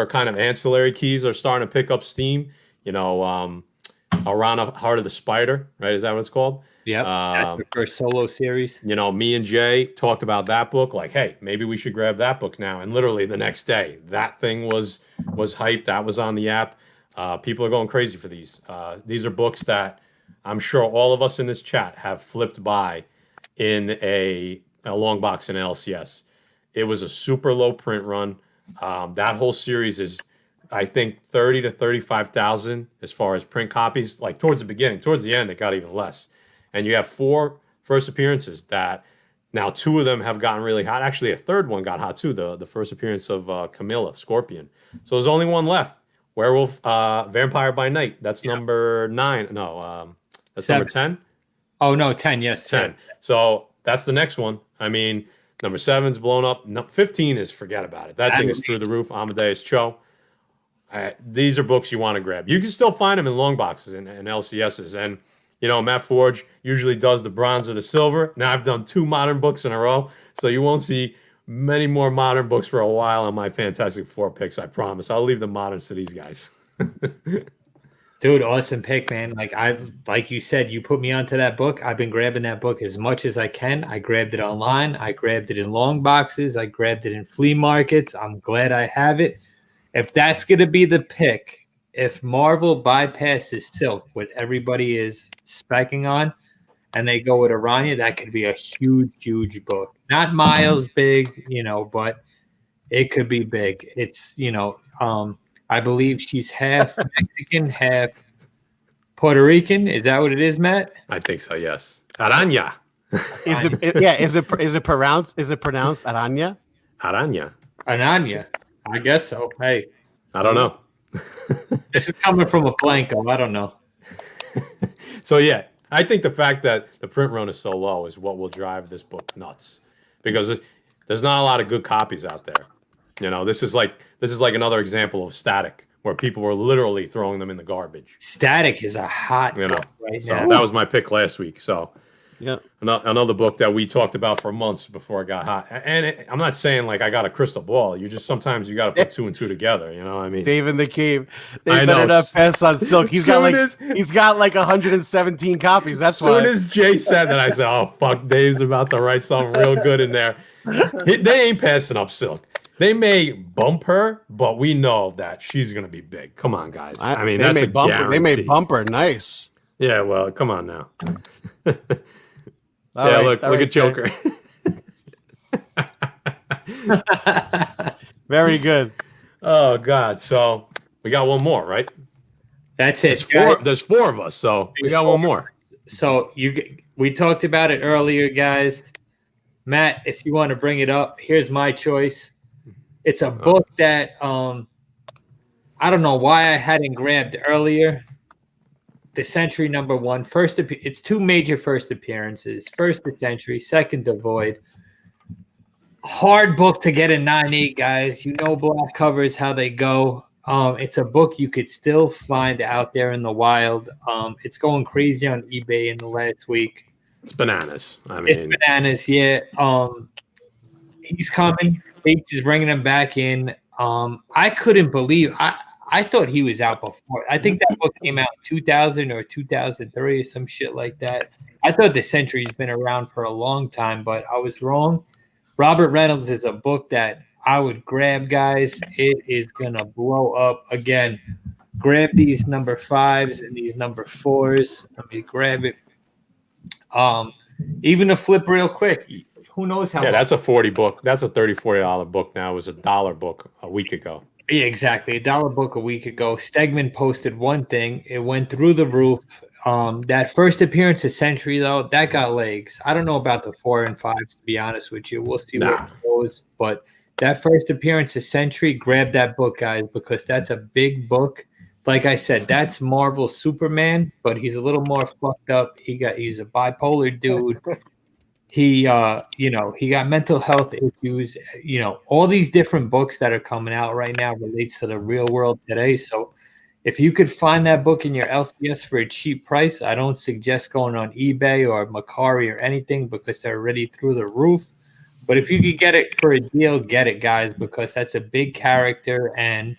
kind of ancillary keys are starting to pick up steam. Arana, Heart of the Spider, right? Is that what it's called? Yeah, that's the first solo series. Me and Jay talked about that book. Like, hey, maybe we should grab that book now. And literally the next day, that thing was hyped. That was on the app. People are going crazy for these. These are books that I'm sure all of us in this chat have flipped by in a long box in LCS. It was a super low print run. That whole series is, I think, 30 to 35,000 as far as print copies. Like towards the beginning, towards the end, it got even less. And you have 4 first appearances that now 2 of them have gotten really hot. Actually, a third one got hot too. The first appearance of Camilla, Scorpion. So there's only one left. Werewolf, Vampire by Night. That's number 9. No, that's 7. number 10. Oh no, 10. Yes, 10. So that's the next one. I mean, number 7's blown up. 15 is forget about it. That thing is through the roof. Amadeus Cho. These are books you want to grab. You can still find them in long boxes and LCSs. And Matt Forge usually does the bronze or the silver. Now I've done 2 modern books in a row, so you won't see many more modern books for a while on my Fantastic Four picks. I promise. I'll leave the moderns to these guys. Dude, awesome pick, man. Like you said, you put me onto that book. I've been grabbing that book as much as I can. I grabbed it online. I grabbed it in long boxes. I grabbed it in flea markets. I'm glad I have it. if that's going to be the pick, if Marvel bypasses Silk, what everybody is specking on, and they go with Aranya, that could be a huge, huge book. Not Miles big, but it could be big. It's, I believe she's half Mexican, half Puerto Rican. Is that what it is, Matt? I think so. Yes. Aranya. Is it pronounced Aranya? Aranya. Ananya. I guess so. Hey, I don't know. this is coming from a Blanco. I don't know. So yeah, I think the fact that the print run is so low is what will drive this book nuts, because there's not a lot of good copies out there. This is like another example of Static, where people were literally throwing them in the garbage. Static is a hot book right so now. That was my pick last week. So yeah, another book that we talked about for months before it got hot. And I'm not saying like I got a crystal ball. Sometimes you got to put two and two together. You know what I mean? Dave in the cave. They better not pass on Silk. He's got like 117 copies. That's why. As soon as Jay said that, I said, "Oh fuck, Dave's about to write something real good in there." They ain't passing up Silk. They may bump her, but we know that she's gonna be big. Come on, guys. I mean, that's a guarantee. They may bump her. Nice. Yeah. Well, come on now. Look at Joker. Very good. Oh God! So we got one more, right? That's it. There's four of us, so we got one more. So we talked about it earlier, guys. Matt, if you want to bring it up, here's my choice. It's a book that I don't know why I hadn't grabbed earlier. The Century #1 first. It's two major first appearances. First, The Century. Second, The Void. Hard book to get a 9.8, guys. Black covers, how they go. It's a book you could still find out there in the wild. It's going crazy on eBay in the last week. It's bananas. It's bananas, yeah. He's coming. Bates is bringing him back in. I couldn't believe. I thought he was out before. I think that book came out in 2000 or 2003 or some shit like that. I thought The Century's been around for a long time, but I was wrong. Robert Reynolds is a book that I would grab, guys. It is going to blow up. Again, grab these number 5s and these number 4s. Let me grab it. Even to flip real quick. Who knows how much? That's a 40 book. That's a $30, $40 book now. It was a $1 book a week ago. Yeah, exactly. $1 book a week ago. Stegman posted one thing. It went through the roof. That first appearance of Century, though, that got legs. I don't know about the 4 and 5s, to be honest with you. We'll see where it goes. But that first appearance of Century, grab that book, guys, because that's a big book. Like I said, that's Marvel's Superman, but he's a little more fucked up. He's a bipolar dude. He got mental health issues. All these different books that are coming out right now relates to the real world today. So if you could find that book in your LCS for a cheap price, I don't suggest going on eBay or Macari or anything because they're already through the roof. But if you could get it for a deal, get it, guys, because that's a big character and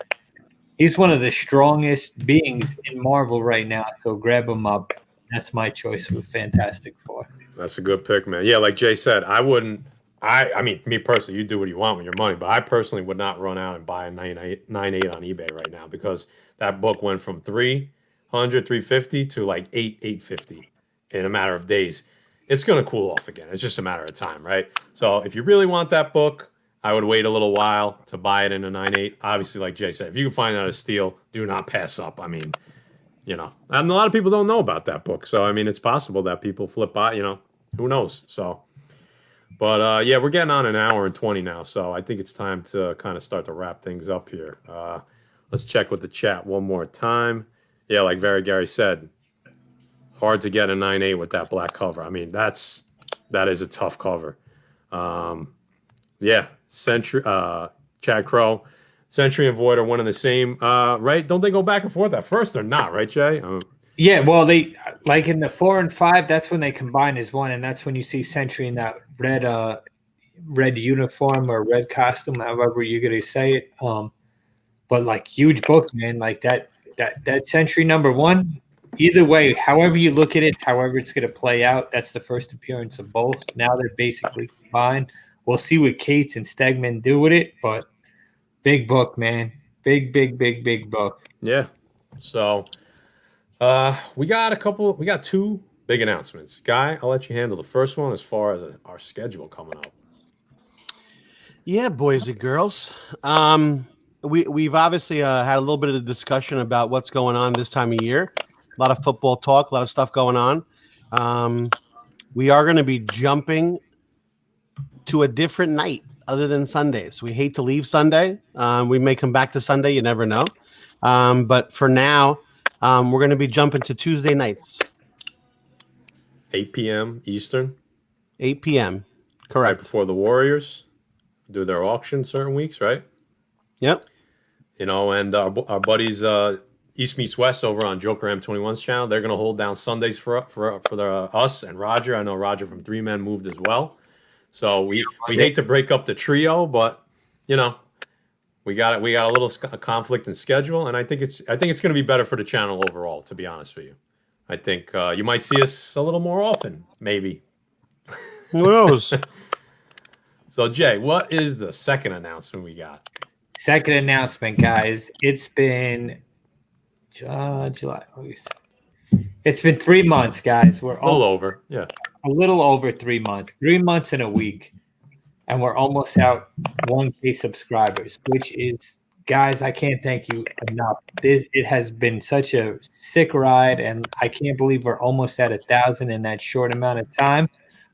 he's one of the strongest beings in Marvel right now. So grab him up. That's my choice for Fantastic Four. That's a good pick, man. Yeah, like Jay said, I mean, me personally, you do what you want with your money, but I personally would not run out and buy a 9.8 on eBay right now because that book went from $300, $350 to like $850 in a matter of days. It's going to cool off again. It's just a matter of time, right? So if you really want that book, I would wait a little while to buy it in a 9.8. Obviously, like Jay said, if you can find that a steal, do not pass up. I mean, and a lot of people don't know about that book. So, I mean, it's possible that people flip by, who knows? So, but yeah, we're getting on an hour and 20 now. So I think it's time to kind of start to wrap things up here. Let's check with the chat one more time. Yeah, like Very Gary said, hard to get a 9.8 with that black cover. I mean, that is a tough cover. Yeah, Century, Chad Crow. Century and Void are one and the same, right? Don't they go back and forth at first? They're not, right, Jay? Yeah, well, they like in the 4 and 5. That's when they combine as one, and that's when you see Century in that red uniform or red costume, however you're gonna say it. But like huge book, man, like that Century #1. Either way, however you look at it, however it's gonna play out, that's the first appearance of both. Now they're basically combined. We'll see what Cates and Stegman do with it, but. Big book, man. Big book. Yeah. So we got two big announcements. Guy, I'll let you handle the first one as far as our schedule coming up. Yeah, boys and girls. We've obviously had a little bit of a discussion about what's going on this time of year. A lot of football talk, a lot of stuff going on. We are going to be jumping to a different night other than Sundays. We hate to leave Sunday. We may come back to Sunday. You never know. But for now, we're going to be jumping to Tuesday nights. 8 p.m. Eastern. 8 p.m. Right Correct. before the Warriors do their auction certain weeks, right? Yep. You know, and our buddies East Meets West over on Joker M21's channel, they're going to hold down Sundays for us and Roger. I know Roger from Three Men moved as well. So we hate to break up the trio, but you know, we got a little conflict in schedule, and I think it's going to be better for the channel overall. To be honest with you, I think you might see us a little more often, maybe. Who knows? So Jay, what is the second announcement we got? Second announcement, guys. It's been July, August. It's been 3 months, guys. We're A little over, yeah. a little over 3 months. 3 months and a week, and we're almost out 1K subscribers, which is, guys, I can't thank you enough. It has been such a sick ride, and I can't believe we're almost at 1,000 in that short amount of time.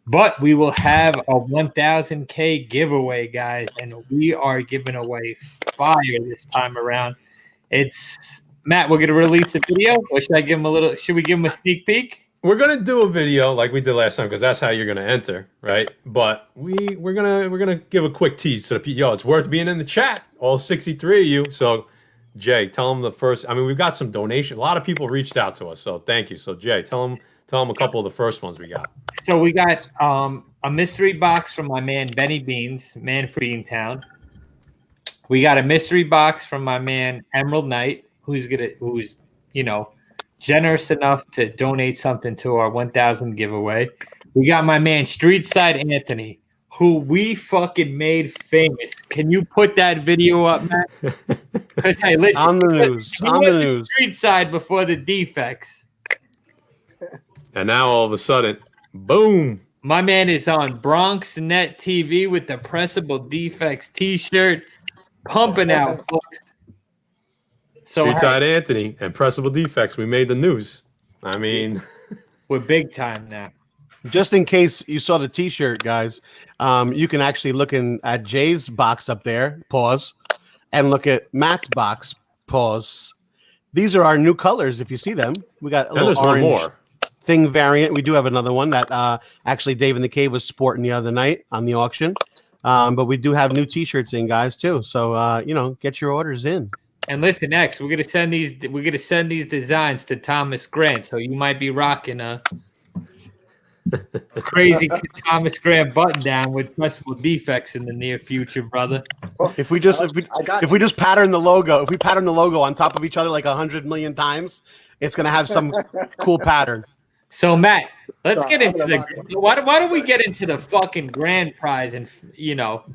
But we will have a 1,000K giveaway, guys, and we are giving away fire this time around. It's Matt. We're gonna release a video, or should I give him a little? Should we give him a sneak peek? We're gonna do a video like we did last time because that's how you're gonna enter, right? But we're gonna give a quick tease to the yo. It's worth being in the chat, all 63 of you. So Jay, tell them the first. I mean, we've got some donations. A lot of people reached out to us, so thank you. So Jay, tell them a couple of the first ones we got. So we got a mystery box from my man Benny Beans, man for Beantown. We got a mystery box from my man Emerald Knight, who's generous enough to donate something to our 1,000 giveaway. We got my man Streetside Anthony, who we fucking made famous. Can you put that video up, Matt? Because hey, listen, On the news. he On the was news. Streetside before the Defects. And now all of a sudden, boom! My man is on Bronx Net TV with the Pressable Defects T-shirt, pumping out books. So Streetside Anthony and Pressable Defects. We made the news. I mean, we're big time now. Just in case you saw the T-shirt, guys, you can actually look at Jay's box up there, pause, and look at Matt's box, pause. These are our new colors. If you see them, we got a little orange more thing variant. We do have another one that actually Dave in the Cave was sporting the other night on the auction. But we do have new T-shirts in, guys, too. So get your orders in. And listen, next we're gonna send these designs to Thomas Grant. So you might be rocking a crazy Thomas Grant button down with Pressable Defects in the near future, brother. If we just pattern the logo, if we pattern the logo on top of each other like 100 million times, it's gonna have some cool pattern. So Matt, let's get into why don't we get into the fucking grand prize and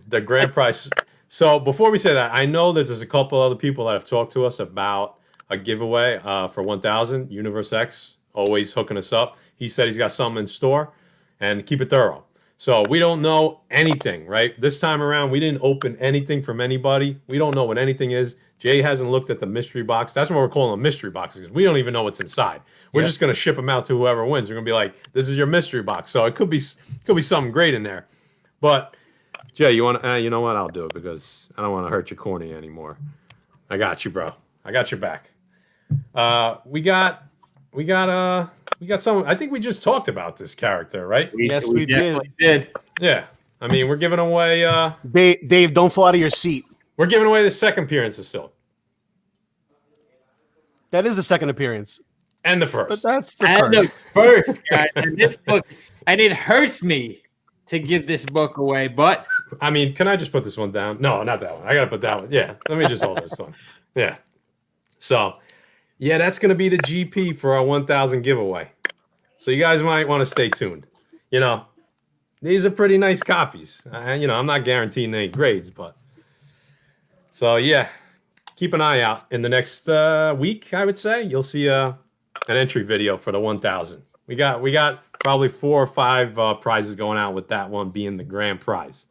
the grand prize. So before we say that, I know that there's a couple other people that have talked to us about a giveaway for 1,000. Universe X always hooking us up. He said he's got something in store, and keep it thorough. So we don't know anything, right? This time around, we didn't open anything from anybody. We don't know what anything is. Jay hasn't looked at the mystery box. That's why we're calling them mystery boxes, because we don't even know what's inside. We're just going to ship them out to whoever wins. We're going to be like, this is your mystery box. So it could be something great in there. But Jay, you want to? You know what? I'll do it because I don't want to hurt your corny anymore. I got you, bro. I got your back. We got some. I think we just talked about this character, right? Yes, we did. Yeah. I mean, we're giving away. Dave, don't fall out of your seat. We're giving away the second appearance of Silk. That is the second appearance. And the first. But that's the first, guys. And this book, and it hurts me to give this book away, but I mean, can I just put this one down? No, not that one. I gotta put that one. Yeah, let me just hold this one. Yeah. So, yeah, that's gonna be the GP for our 1,000 giveaway. So you guys might want to stay tuned. These are pretty nice copies. I'm not guaranteeing any grades, but so yeah, keep an eye out. In the next week, I would say, you'll see an entry video for the 1,000. We got probably 4 or 5 prizes going out, with that one being the grand prize.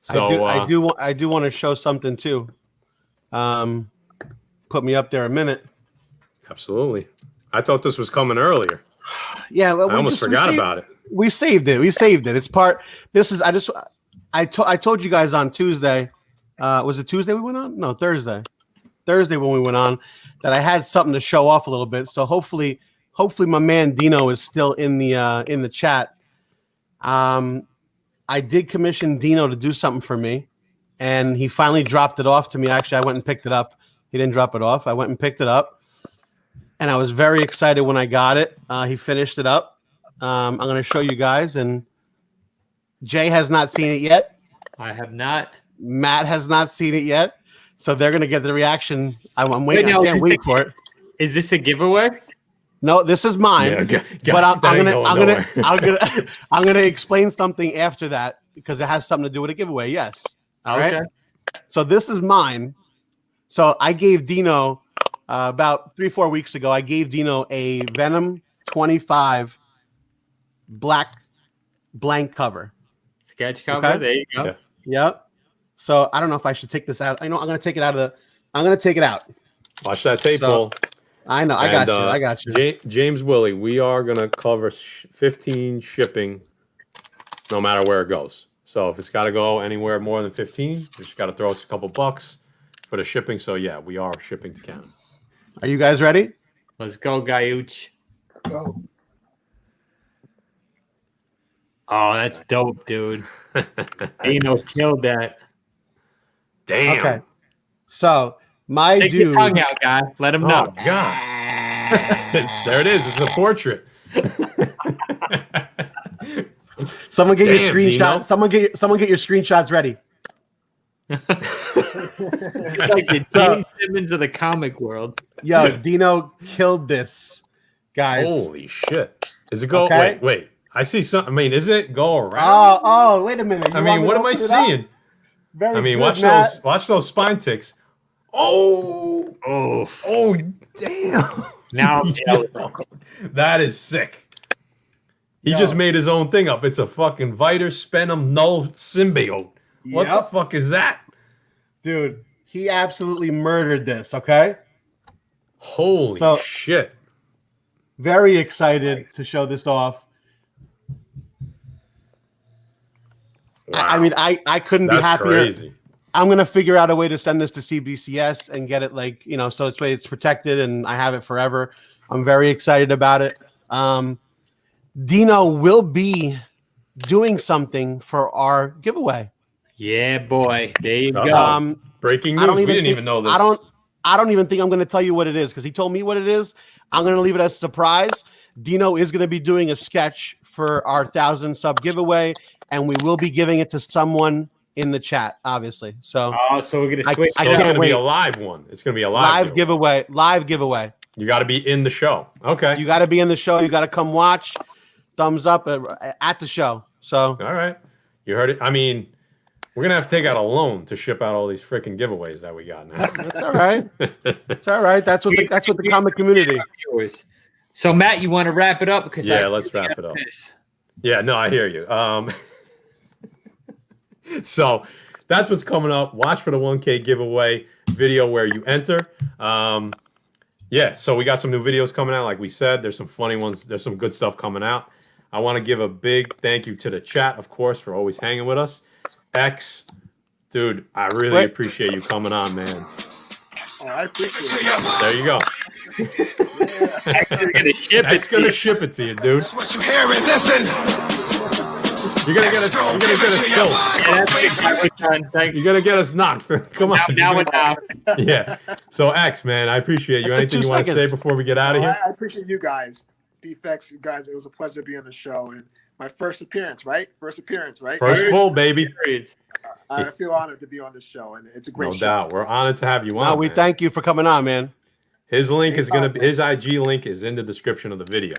So I do want to show something too. Put me up there a minute. Absolutely. I thought this was coming earlier. Yeah, well, I almost forgot about it. We saved it. It's part. This is. I told you guys on Tuesday. Was it Tuesday we went on? No, Thursday. Thursday when we went on, that I had something to show off a little bit. So hopefully my man Dino is still in the chat. I did commission Dino to do something for me, and he finally dropped it off to me. Actually, I went and picked it up. He didn't drop it off. I went and picked it up, and I was very excited when I got it. He finished it up. I'm going to show you guys, and Jay has not seen it yet. I have not. Matt has not seen it yet, so they're going to get the reaction. I'm waiting. Wait, no, I can't wait for it. Is this a giveaway? No, this is mine. Yeah, but I'm gonna explain something after that, because it has something to do with a giveaway. Yes. All right. So this is mine. So I gave Dino about 3-4 weeks ago. I gave Dino a Venom 25 black blank cover. Sketch cover. Okay. There you go. Yeah. Yep. So I don't know if I should take this out. I know I'm gonna take it out of the. I'm gonna take it out. Watch that tape, Paul. I know. I got you. James Willie, we are going to cover 15 shipping no matter where it goes. So if it's got to go anywhere more than 15, you just got to throw us a couple bucks for the shipping. So, yeah, we are shipping to Canada. Are you guys ready? Let's go, Gayuch. Go. Oh, that's dope, dude. Dino killed that. Damn. Okay. So my Stick your dude. tongue out, guy. Let him know. Oh, God. There it is. It's a portrait. Someone get your Damn, screenshot. Dino. Someone get your screenshots ready. It's like the Gene Simmons of the comic world. Yo, Dino killed this, guys. Holy shit. Is it go? Okay. Wait. I see something. I mean, is it go around? Oh, wait a minute. I mean, what am I seeing? Very I mean, good, Matt. watch those spine ticks. Oh, damn. Now I'm jealous. That is sick. He Yo. just made his own thing up. It's a fucking Viter Spenum Null symbiote. What the Yep. fuck is that? Dude, he absolutely murdered this, okay? Holy So- shit. Very excited to show this off. Wow. I mean, I couldn't be That's happier. crazy. I'm gonna figure out a way to send this to CBCS and get it, like, you know, so it's protected and I have it forever. I'm very excited about it. Dino will be doing something for our giveaway. Yeah, boy. There you go. Breaking I news. don't We even didn't think- even know this. I don't even think I'm going to tell you what it is, because he told me what it is. I'm going to leave it as a surprise. Dino is going to be doing a sketch for our 1,000 sub giveaway, and we will be giving it to someone in the chat, obviously. So So we're gonna switch. I So it's can't going to be wait. a live one. It's going to be a live giveaway. Live giveaway. You got to be in the show. Okay. You got to be in the show. You got to come watch. Thumbs up at the show. So All right. You heard it. I mean, we're going to have to take out a loan to ship out all these freaking giveaways that we got now. that's all right. It's all right. That's what the comic community. Viewers. So Matt, you want to wrap it up? Because Yeah, let's wrap it up. Yeah, no, I hear you. So that's what's coming up. Watch for the 1K giveaway video where you enter. Yeah, so we got some new videos coming out. Like we said, there's some funny ones. There's some good stuff coming out. I want to give a big thank you to the chat, of course, for always hanging with us. X, dude, I really appreciate you coming on, man. Oh, I appreciate it. There you go. X is gonna ship it. X gonna ship it to you, dude. That's what you hear and listen. You're gonna get us. You're gonna get us killed. Yeah, that's it, guys. We're done. Thank you. You're gonna get us knocked. Come on. Now we're down. Yeah. So X, man, I appreciate you. After Anything 2 you want to say seconds. before we get out of here? I appreciate you guys. Defects, you guys. It was a pleasure to be on the show, and my first appearance, right? First Full, baby. I feel honored to be on this show, and it's a great No show. doubt. We're honored to have you on. No, we man. thank you for coming on, man. His link is gonna be his IG link is in the description of the video.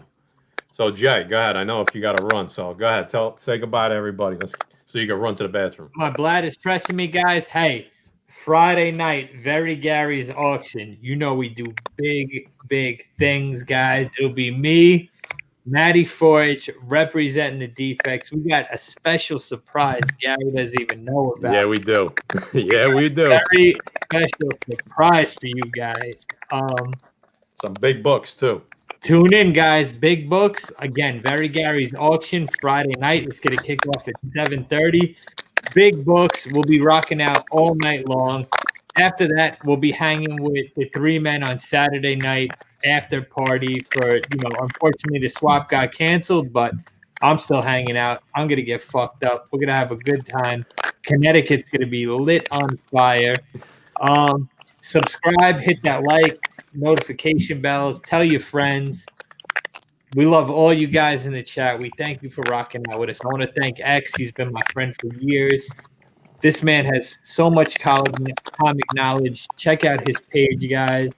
So Jay, go ahead. I know if you got to run, so go ahead. Say goodbye to everybody. So you can run to the bathroom. My bladder's pressing me, guys. Hey, Friday night, Very Gary's auction. You know we do big things, guys. It'll be me, Matty Forge, representing the Defects. We got a special surprise Gary doesn't even know about. Yeah, we do. Yeah, we do. Very special surprise for you guys. Some big books too. Tune in, guys. Big books. Again, Very Gary's auction Friday night. It's going to kick off at 7:30. Big books. We'll be rocking out all night long. After that, we'll be hanging with the three men on Saturday night after party for, unfortunately the swap got canceled, but I'm still hanging out. I'm going to get fucked up. We're going to have a good time. Connecticut's going to be lit on fire. Subscribe, hit that like, notification bells, tell your friends. We love all you guys in the chat. We thank you for rocking out with us. I want to thank X. He's been my friend for years. This man has so much comic knowledge. Check out his page, guys.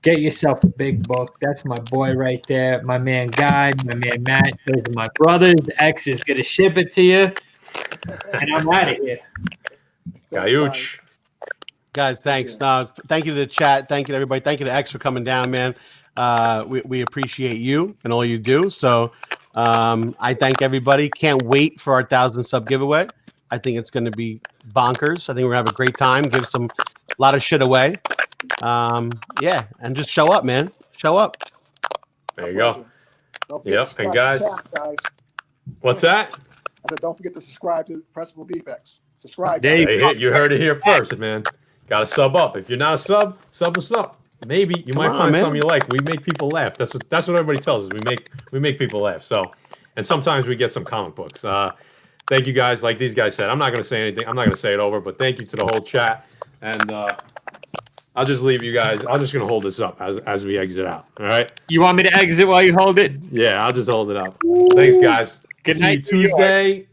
Get yourself a big book. That's my boy right there. My man Guy, my man Matt. Those are my brothers. X is going to ship it to you. And I'm out of here. Gayuch. Guys, thanks. No, thank you to the chat. Thank you to everybody. Thank you to X for coming down, man. We appreciate you and all you do. So I thank everybody. Can't wait for our 1,000 sub giveaway. I think it's going to be bonkers. I think we're going to have a great time. Give a lot of shit away. Yeah, and just show up, man. Show up. There you go. Don't forget to subscribe and guys, to the chat, guys. What's that? I said, don't forget to subscribe to Pressable Defects. Subscribe. There Guys. Hey, you heard it here first, man. Got to sub up. If you're not a sub us up. Maybe you might find something you like. We make people laugh. That's what everybody tells us. We make people laugh. So, and sometimes we get some comic books. Thank you guys. Like these guys said, I'm not going to say anything. I'm not going to say it over, but thank you to the whole chat. And I'll just leave you guys. I'm just going to hold this up as we exit out. All right. You want me to exit while you hold it? Yeah, I'll just hold it up. Thanks, guys. Good See night. you Tuesday.